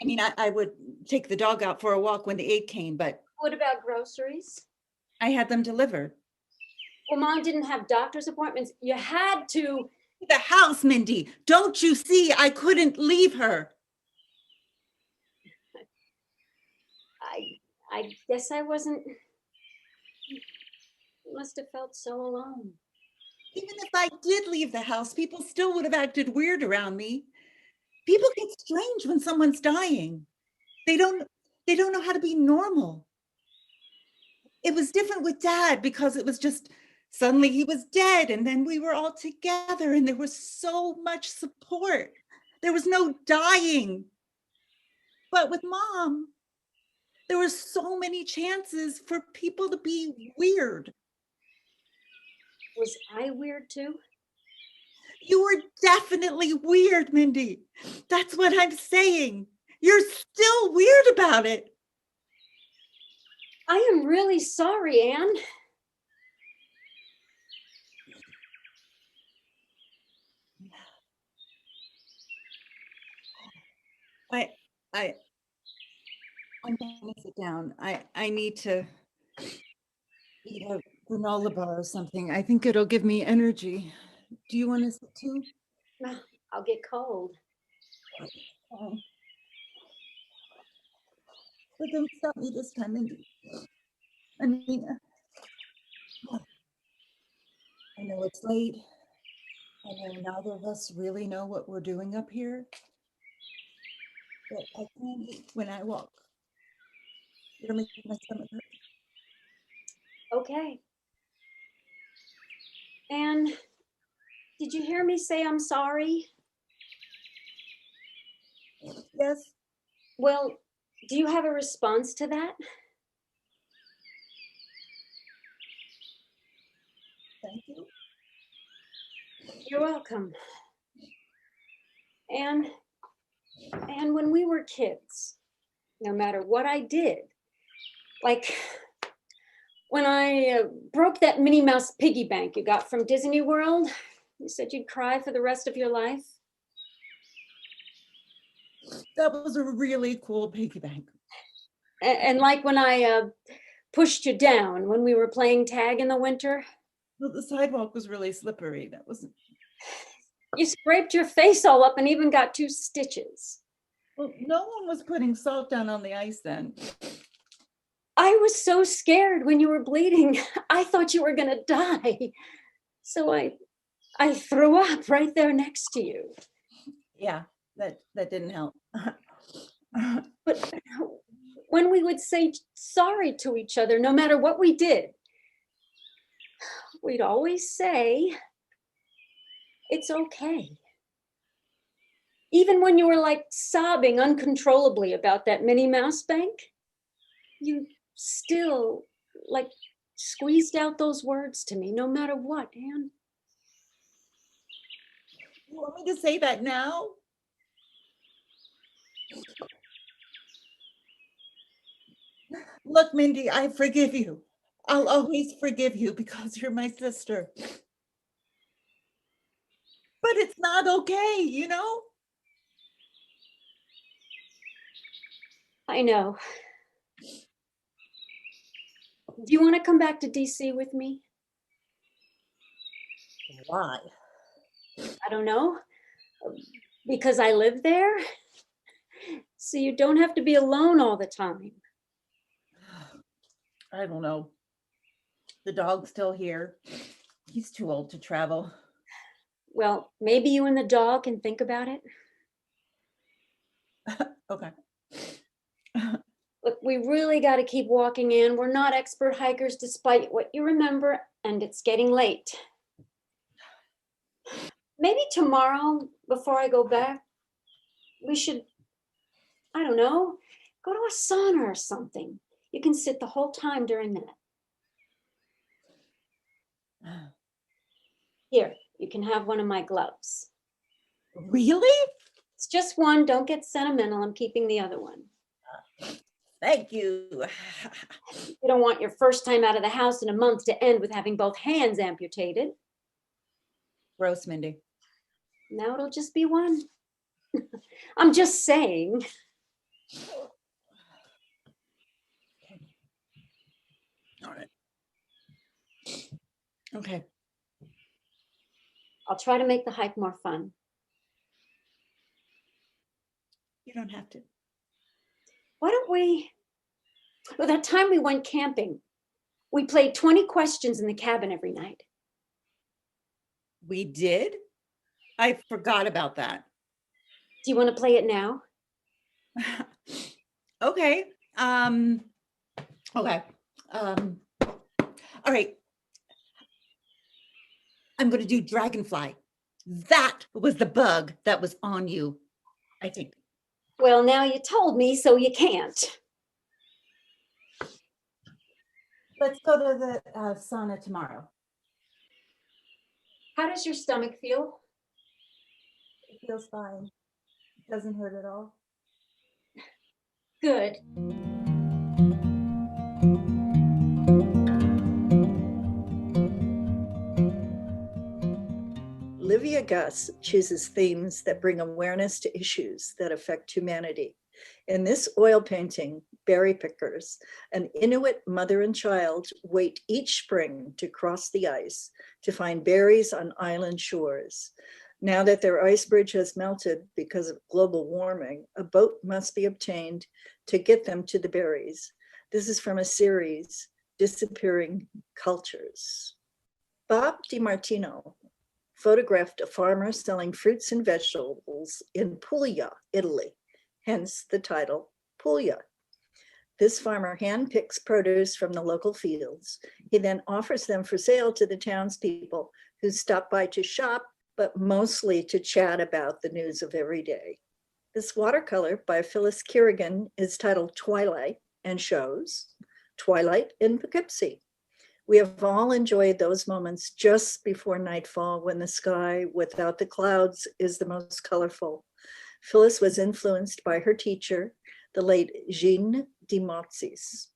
mean, I would take the dog out for a walk when the aide came, but What about groceries? I had them delivered. Well, Mom didn't have doctor's appointments. You had to. The house, Mindy. Don't you see? I couldn't leave her. I guess I wasn't. Must have felt so alone. Even if I did leave the house, people still would have acted weird around me. People get strange when someone's dying. They don't know how to be normal. It was different with Dad because it was just suddenly he was dead and then we were all together and there was so much support. There was no dying. But with Mom, there were so many chances for people to be weird. Was I weird too? You were definitely weird, Mindy. That's what I'm saying. You're still weird about it. I am really sorry, Anne. I'm going to sit down. I need to eat a granola bar or something. I think it'll give me energy. Do you want to sit too? No, I'll get cold. But don't stop me this time, Mindy. I mean, I know it's late. I know neither of us really know what we're doing up here. But I can't eat when I walk. It'll make my stomach hurt. Okay. Anne, did you hear me say I'm sorry? Yes. Well, do you have a response to that? Thank you. You're welcome. And when we were kids, no matter what I did, like when I broke that Minnie Mouse piggy bank you got from Disney World, you said you'd cry for the rest of your life. That was a really cool piggy bank. And like when I pushed you down when we were playing tag in the winter. Well, the sidewalk was really slippery. That wasn't. You scraped your face all up and even got 2 stitches. Well, no one was putting salt down on the ice then. I was so scared when you were bleeding. I thought you were gonna die. So I threw up right there next to you. Yeah, that didn't help. But when we would say sorry to each other, no matter what we did, we'd always say, it's okay. Even when you were like sobbing uncontrollably about that Minnie Mouse bank, you still like squeezed out those words to me, no matter what, Anne. You want me to say that now? Look, Mindy, I forgive you. I'll always forgive you because you're my sister. But it's not okay, you know? I know. Do you want to come back to DC with me? Why? I don't know. Because I live there. So you don't have to be alone all the time. I don't know. The dog's still here. He's too old to travel. Well, maybe you and the dog can think about it. Okay. Look, we really got to keep walking in. We're not expert hikers despite what you remember, and it's getting late. Maybe tomorrow, before I go back, we should, I don't know, go to a sauna or something. You can sit the whole time during that. Here, you can have one of my gloves. Really? It's just one. Don't get sentimental. I'm keeping the other one. Thank you. You don't want your first time out of the house in a month to end with having both hands amputated. Gross, Mindy. Now it'll just be one. I'm just saying. All right. Okay. I'll try to make the hike more fun. You don't have to. Why don't we, well, that time we went camping, we played 20 questions in the cabin every night. We did? I forgot about that. Do you want to play it now? Okay. Okay. All right. I'm going to do dragonfly. That was the bug that was on you, I think. Well, now you told me, so you can't. Let's go to the sauna tomorrow. How does your stomach feel? It feels fine. It doesn't hurt at all. Good. Livia Gus chooses themes that bring awareness to issues that affect humanity. In this oil painting, Berry Pickers, an Inuit mother and child wait each spring to cross the ice to find berries on island shores. Now that their ice bridge has melted because of global warming, a boat must be obtained to get them to the berries. This is from a series, Disappearing Cultures. Bob DiMartino photographed a farmer selling fruits and vegetables in Puglia, Italy, hence the title, Puglia. This farmer handpicks produce from the local fields. He then offers them for sale to the townspeople who stop by to shop, but mostly to chat about the news of every day. This watercolor by Phyllis Kirigin is titled Twilight and shows Twilight in Poughkeepsie. We have all enjoyed those moments just before nightfall when the sky without the clouds is the most colorful. Phyllis was influenced by her teacher, the late Jean de Motzis.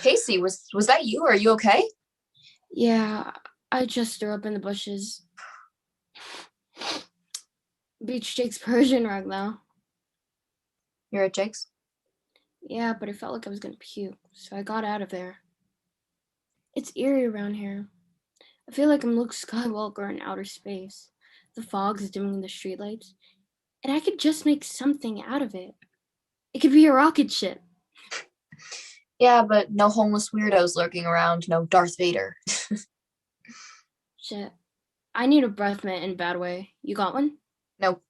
Casey, was that you? Are you okay? Yeah, I just threw up in the bushes. Beach Jake's Persian rug, though. You're at Jake's? Yeah, but it felt like I was gonna puke, so I got out of there. It's eerie around here. I feel like I'm Luke Skywalker in outer space. The fog's dimming the streetlights, and I could just make something out of it. It could be a rocket ship. Yeah, but no homeless weirdos lurking around, no Darth Vader. Shit. I need a breath mint in a bad way. You got one? Nope.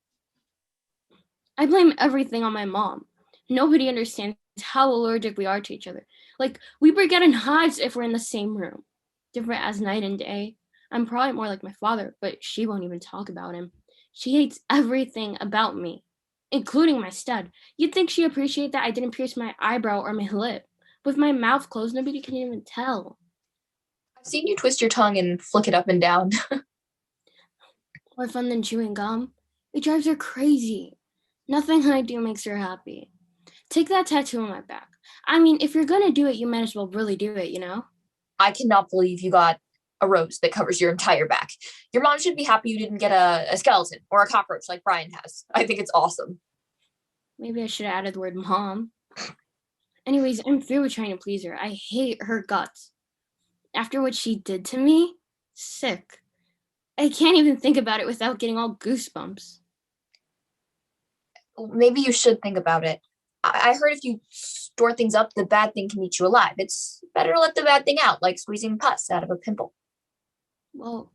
I blame everything on my mom. Nobody understands how allergic we are to each other. Like, we break out in hives if we're in the same room. Different as night and day. I'm probably more like my father, but she won't even talk about him. She hates everything about me, including my stud. You'd think she'd appreciate that I didn't pierce my eyebrow or my lip. With my mouth closed, nobody can even tell. I've seen you twist your tongue and flick it up and down. More fun than chewing gum. It drives her crazy. Nothing I do makes her happy. Take that tattoo on my back. I mean, if you're gonna do it, you might as well really do it, you know? I cannot believe you got a rose that covers your entire back. Your mom should be happy you didn't get a skeleton or a cockroach like Brian has. I think it's awesome. Maybe I should have added the word mom. Anyways, I'm through with trying to please her. I hate her guts. After what she did to me, sick. I can't even think about it without getting all goosebumps. Maybe you should think about it. I heard if you store things up, the bad thing can eat you alive. It's better to let the bad thing out, like squeezing pus out of a pimple. Well,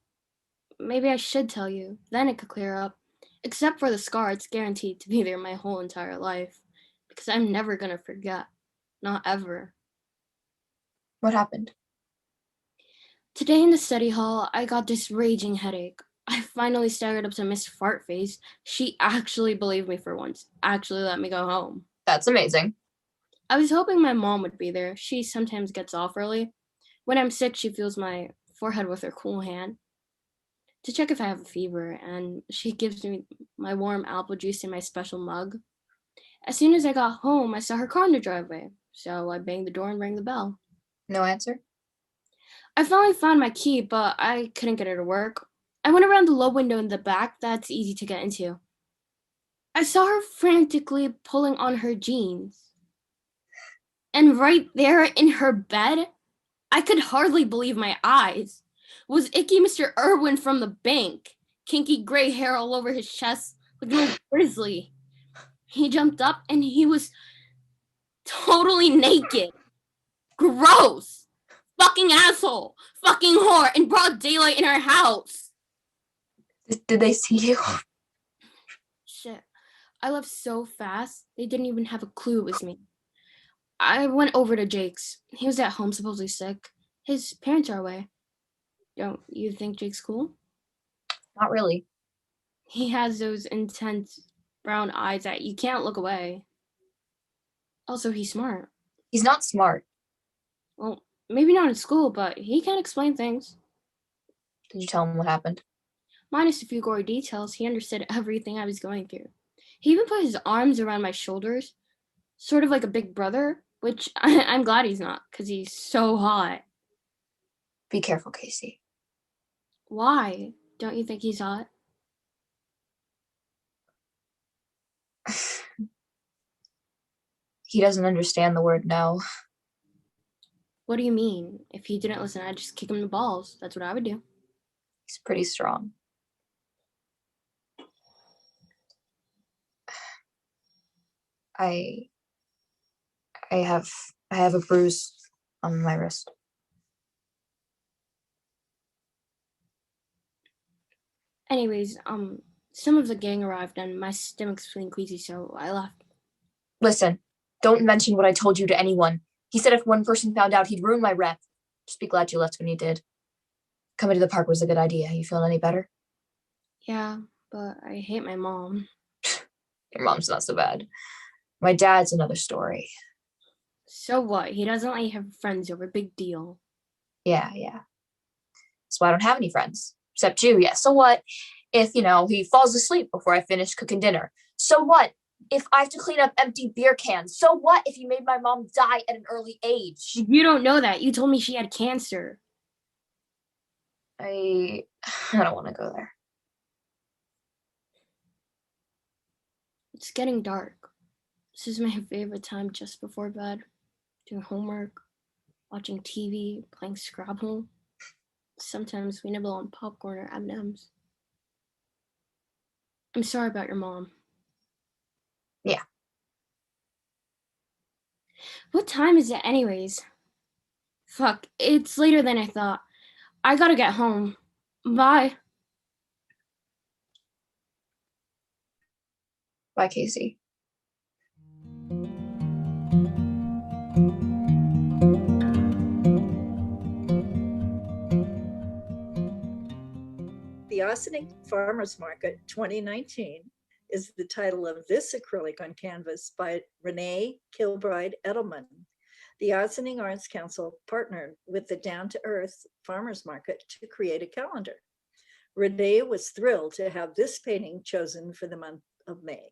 maybe I should tell you. Then it could clear up. Except for the scar, it's guaranteed to be there my whole entire life. Because I'm never gonna forget. Not ever. What happened? Today in the study hall, I got this raging headache. I finally staggered up to Miss Fartface. She actually believed me for once. Actually let me go home. That's amazing. I was hoping my mom would be there. She sometimes gets off early. When I'm sick, she feels my forehead with her cool hand. to check if I have a fever, and she gives me my warm apple juice in my special mug. As soon as I got home, I saw her car in the driveway, so I banged the door and rang the bell. No answer? I finally found my key, but I couldn't get it to work. I went around the low window in the back that's easy to get into. I saw her frantically pulling on her jeans. And right there in her bed, I could hardly believe my eyes, was icky Mr. Irwin from the bank, kinky gray hair all over his chest like an old grizzly. He jumped up and he was totally naked. Gross! Fucking asshole! Fucking whore! In broad daylight in our house! Did they see you? Shit. I left so fast, they didn't even have a clue it was me. I went over to Jake's. He was at home, supposedly sick. His parents are away. Don't you think Jake's cool? Not really. He has those intense brown eyes that you can't look away. Also, he's smart. He's not smart. Well, maybe not in school, but he can explain things. Did you tell him what happened? Minus a few gory details, he understood everything I was going through. He even put his arms around my shoulders, sort of like a big brother, which I'm glad he's not, because he's so hot. Be careful, Casey. Why? Don't you think he's hot? He doesn't understand the word no. What do you mean? If he didn't listen, I'd just kick him in the balls. That's what I would do. He's pretty strong. I have a bruise on my wrist. Anyways, some of the gang arrived and my stomach's feeling queasy, so I left. Listen, don't mention what I told you to anyone. He said if one person found out, he'd ruin my rep. Just be glad you left when you did. Coming to the park was a good idea. You feeling any better? Yeah, but I hate my mom. Your mom's not so bad. My dad's another story. So what? He doesn't let you have friends over. Big deal. Yeah. That's why I don't have any friends. Except you, yeah. So what if, he falls asleep before I finish cooking dinner? So what if I have to clean up empty beer cans? So what if you made my mom die at an early age? You don't know that. You told me she had cancer. I don't want to go there. It's getting dark. This is my favorite time just before bed. Doing homework, watching TV, playing Scrabble. Sometimes we nibble on popcorn or M&Ms. I'm sorry about your mom. Yeah. What time is it anyways? Fuck, it's later than I thought. I gotta get home. Bye. Bye, Casey. The Ossining Farmers Market 2019 is the title of this acrylic on canvas by Renee Kilbride Edelman. The Ossining Arts Council partnered with the Down to Earth Farmers Market to create a calendar. Renee was thrilled to have this painting chosen for the month of May.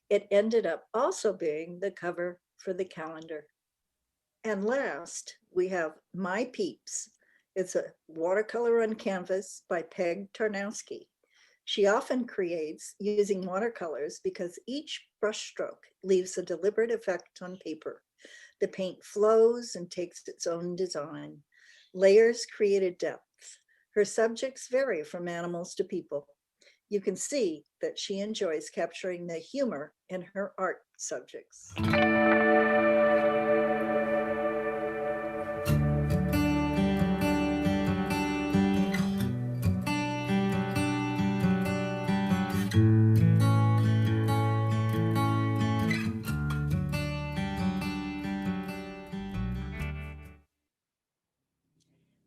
It ended up also being the cover for the calendar. And last, we have My Peeps. It's a watercolor on canvas by Peg Tarnosky. She often creates using watercolors because each brushstroke leaves a deliberate effect on paper. The paint flows and takes its own design. Layers created depth. Her subjects vary from animals to people. You can see that she enjoys capturing the humor in her art subjects.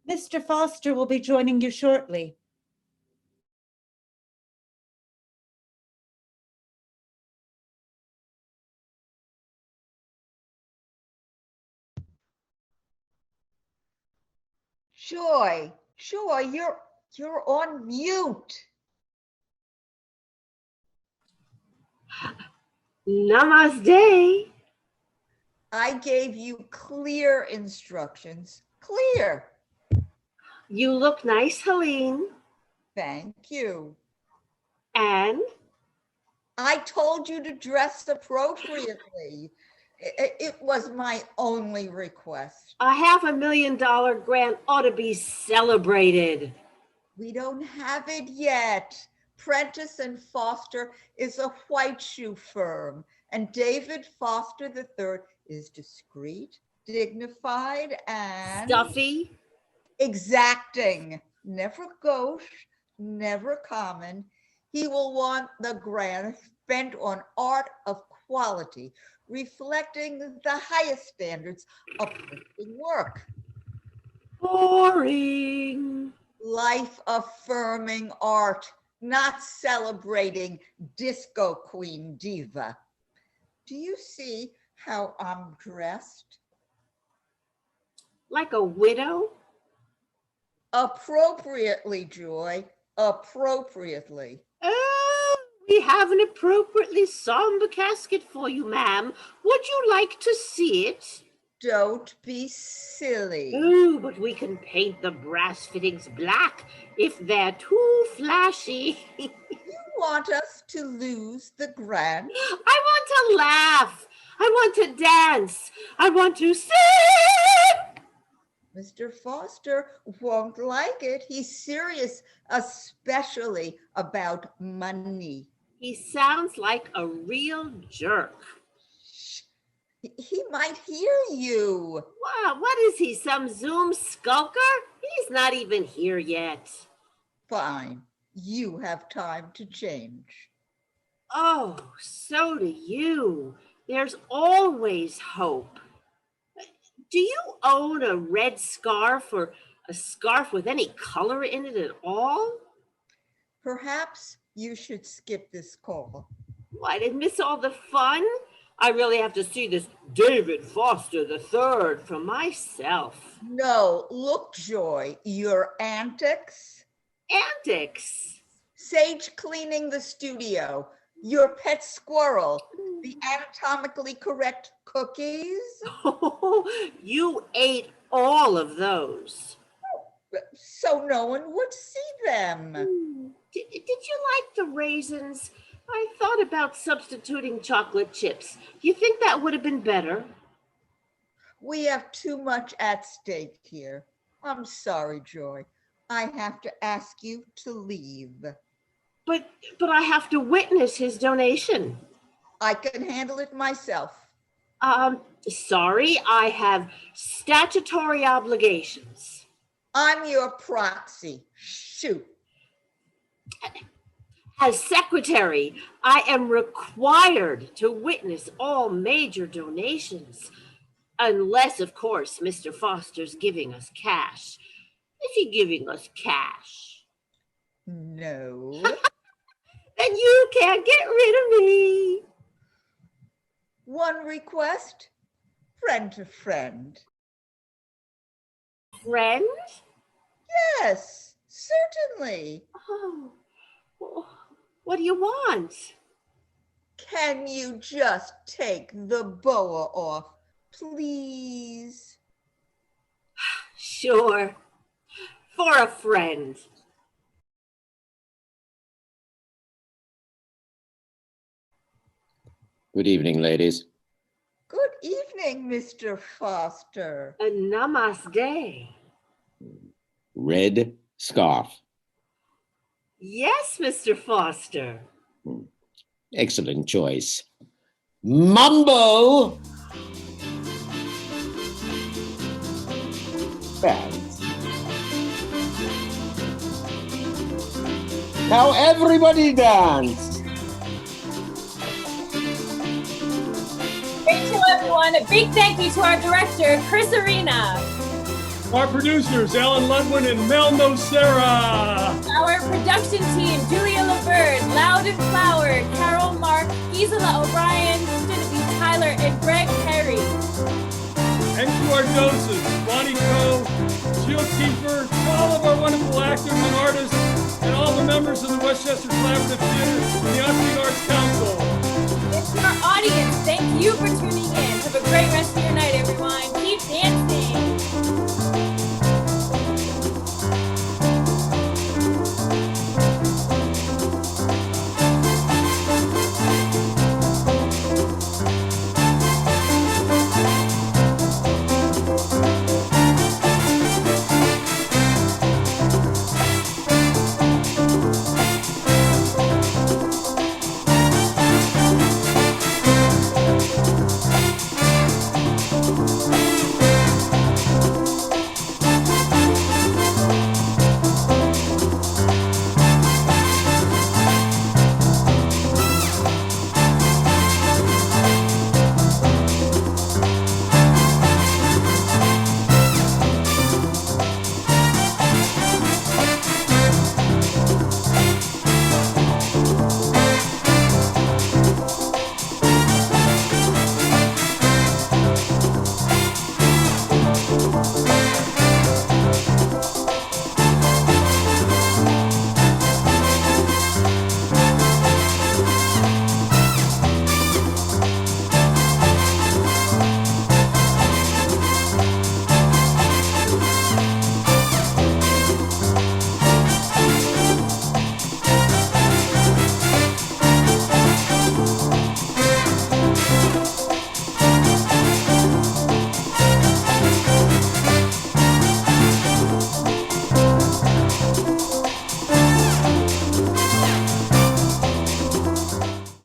Mr. Foster will be joining you shortly. Joy, you're You're on mute. Namaste. I gave you clear instructions. Clear. You look nice, Helene. Thank you. And? I told you to dress appropriately. It was my only request. A $500,000 grant ought to be celebrated. We don't have it yet. Prentice and Foster is a white shoe firm, and David Foster III is discreet, dignified, and stuffy, exacting, never gauche, never common. He will want the grant spent on art of quality, reflecting the highest standards of printing work. Boring. Life-affirming art, not celebrating disco queen diva. Do you see how I'm dressed? Like a widow? Appropriately, Joy, appropriately. Oh, we have an appropriately somber casket for you, ma'am. Would you like to see it? Don't be silly. Ooh, but we can paint the brass fittings black if they're too flashy. You want us to lose the grant? I want to laugh. I want to dance. I want to sing. Mr. Foster won't like it. He's serious, especially about money. He sounds like a real jerk. He might hear you. Wow, what is he, some Zoom skulker? He's not even here yet. Fine, you have time to change. Oh, so do you. There's always hope. Do you own a red scarf or a scarf with any color in it at all? Perhaps you should skip this call. Why, did miss all the fun? I really have to see this David Foster III for myself. No, look, Joy, your antics. Antics? Sage cleaning the studio, your pet squirrel, the anatomically correct cookies. Oh, you ate all of those. So no one would see them. Did you like the raisins? I thought about substituting chocolate chips. Do you think that would have been better? We have too much at stake here. I'm sorry, Joy. I have to ask you to leave. But I have to witness his donation. I can handle it myself. Sorry, I have statutory obligations. I'm your proxy. Shoot. As secretary, I am required to witness all major donations, unless, of course, Mr. Foster's giving us cash. Is he giving us cash? No. Then you can't get rid of me. One request, friend to friend. Friend? Yes, certainly. Oh, what do you want? Can you just take the boa off, please? Sure, for a friend. Good evening, ladies. Good evening, Mr. Foster. Namaste. Red scarf. Yes, Mr. Foster. Excellent choice. Mumbo. Thanks. Now everybody dance. Thank you, everyone. A big thank you to our director, Chris Arena. Our producers, Alan Lutwin and Mel Nocera. Our production team, Julia Laverne, Loud and Flower, Carol Mark, Gisela O'Brien, Genevieve Tyler, and Greg Perry. And to our docents, Bonnie Coe, Jill Kiefer, to all of our wonderful actors and artists, Westchester Collaborative Theater and the Ossining Arts Council. And to our audience, thank you for tuning